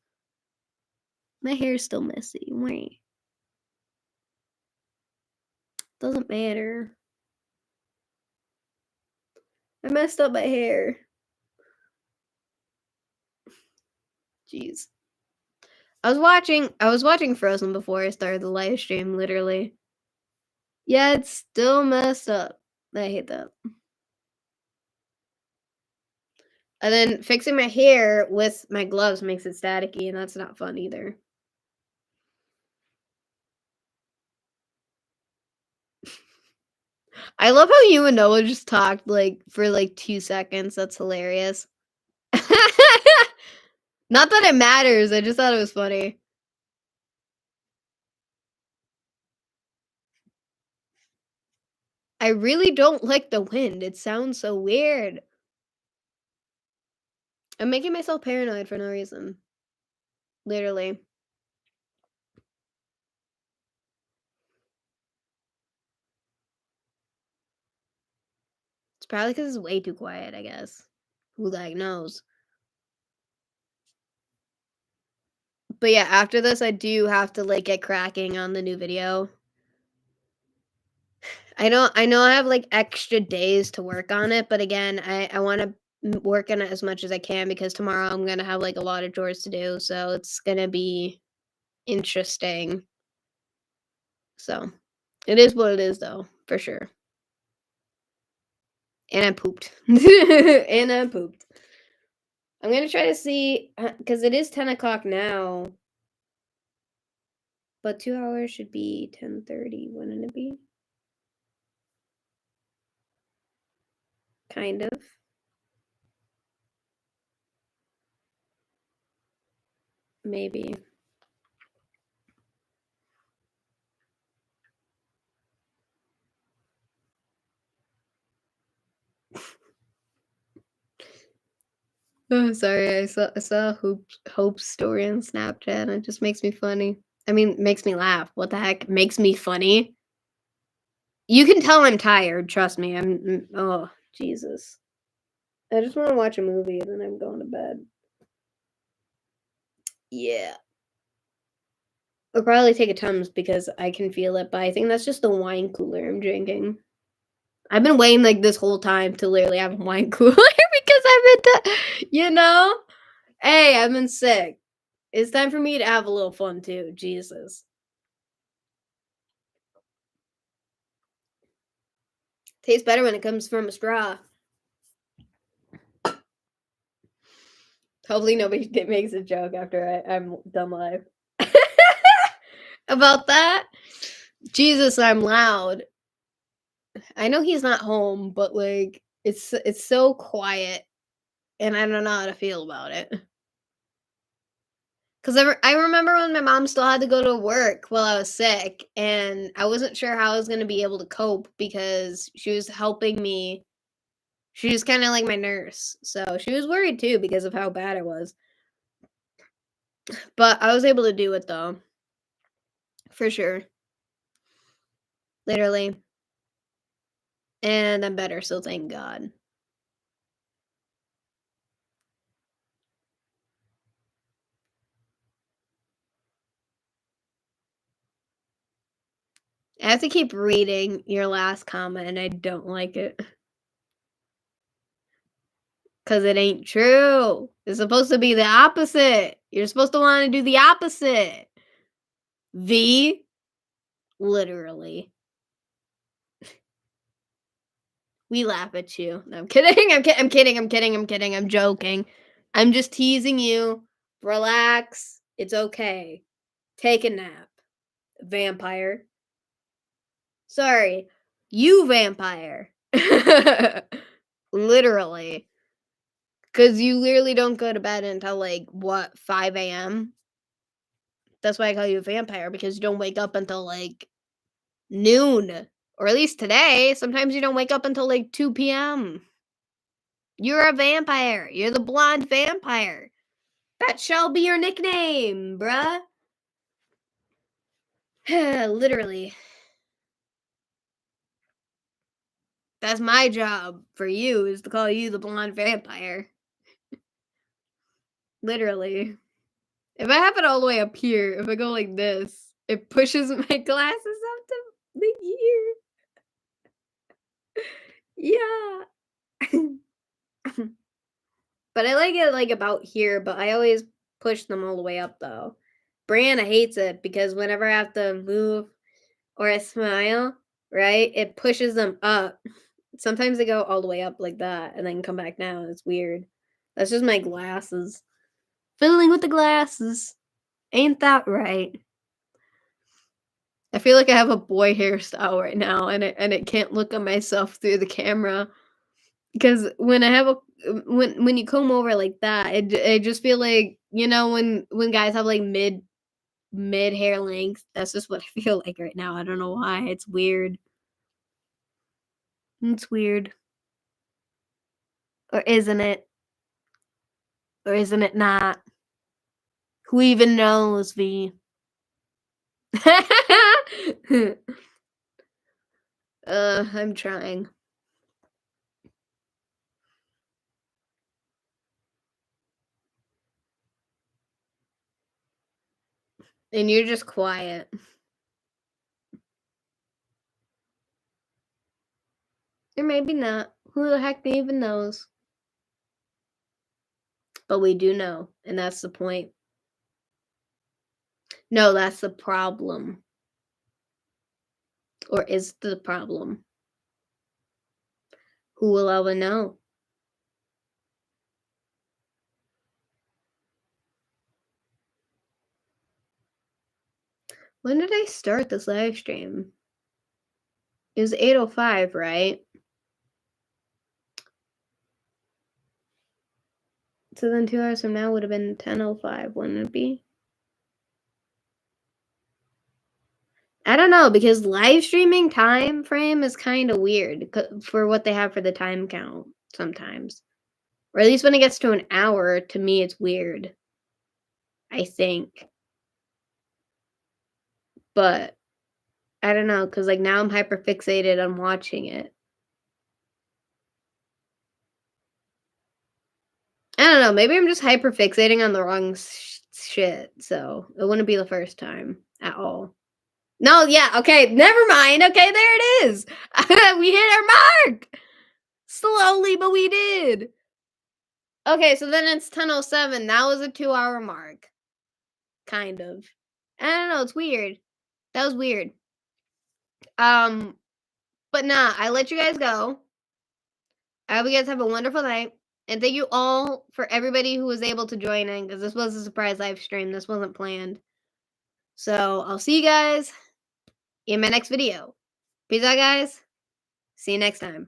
My hair is still messy. Wait, doesn't matter. I messed up my hair. Jeez. I was watching Frozen before I started the live stream, literally. Yeah, it's still messed up. I hate that. And then fixing my hair with my gloves makes it staticky, and that's not fun either. I love how you and Noah just talked like for like 2 seconds. That's hilarious. Not that it matters. I just thought it was funny. I really don't like the wind. It sounds so weird. I'm making myself paranoid for no reason. Literally. It's probably because it's way too quiet, I guess. Who the heck knows? But yeah, after this, I do have to like get cracking on the new video. I know I have like extra days to work on it, but again, I want to work on it as much as I can because tomorrow I'm gonna have like a lot of chores to do, so it's gonna be interesting. So it is what it is, though, for sure. And I pooped, and I pooped. I'm gonna try to see because it is 10 o'clock now, but 2 hours should be 10:30, wouldn't it be? Kind of. Maybe. Oh, sorry. I saw Hope's story on Snapchat. And it just makes me funny. I mean, makes me laugh. What the heck makes me funny? You can tell I'm tired, trust me. Oh, Jesus. I just wanna watch a movie and then I'm going to bed. Yeah. I'll probably take a Tums because I can feel it, but I think that's just the wine cooler I'm drinking. I've been waiting, like, this whole time to literally have a wine cooler because I've been you know? Hey, I've been sick. It's time for me to have a little fun too, Jesus. Tastes better when it comes from a straw. Hopefully nobody makes a joke after I'm done live. About that? Jesus, I'm loud. I know he's not home, but, like, it's so quiet, and I don't know how to feel about it. 'Cause I remember when my mom still had to go to work while I was sick, and I wasn't sure how I was gonna be able to cope because she was helping me. She was kinda like my nurse, so she was worried too because of how bad it was. But I was able to do it though, for sure, literally, and I'm better, so thank God. I have to keep reading your last comment, and I don't like it, 'cause it ain't true. It's supposed to be the opposite. You're supposed to wanna do the opposite. V, literally. We laugh at you. No, I'm kidding, I'm kidding, I'm kidding, I'm kidding, I'm joking. I'm just teasing you. Relax, it's okay. Take a nap, vampire. Sorry, you vampire. Literally. 'Cause you literally don't go to bed until, like, what, 5 AM? That's why I call you a vampire, because you don't wake up until, like, noon, or at least today, sometimes you don't wake up until, like, 2 PM. You're a vampire. You're the blonde vampire. That shall be your nickname, bruh. Literally. That's my job for you is to call you the blonde vampire. Literally. If I have it all the way up here, if I go like this, it pushes my glasses up to the ear. Yeah. But I like it, like, about here, but I always push them all the way up, though. Brianna hates it because whenever I have to move or I smile, right, it pushes them up. Sometimes they go all the way up like that and then come back down, it's weird. That's just my glasses. Fiddling with the glasses. Ain't that right? I feel like I have a boy hairstyle right now, and it can't look at myself through the camera. Because when I have a when you comb over like that, I just feel like, when guys have, like, mid hair length, that's just what I feel like right now, I don't know why, it's weird. It's weird. Or isn't it? Or isn't it not? Who even knows, V? I'm trying. And you're just quiet. Or maybe not. Who the heck even knows? But we do know, and that's the point. No, that's the problem. Or is the problem. Who will ever know? When did I start this live stream? It was 8:05, right? So then 2 hours from now would have been 10:05, wouldn't it be? I don't know, because live streaming time frame is kinda weird for what they have for the time count sometimes. Or at least when it gets to an hour, to me, it's weird, I think. But I don't know, cause like, now I'm hyper fixated on watching it. I don't know, maybe I'm just hyper fixating on the wrong shit, so it wouldn't be the first time at all. No, yeah, okay, never mind, okay, there it is. We hit our mark! Slowly, but we did. Okay, so then it's 10:07, that was a 2-hour mark, kind of. I don't know, it's weird. That was weird. Um, but nah, I let you guys go. I hope you guys have a wonderful night. And thank you all for everybody who was able to join in because this was a surprise live stream. This wasn't planned. So I'll see you guys in my next video. Peace out, guys. See you next time.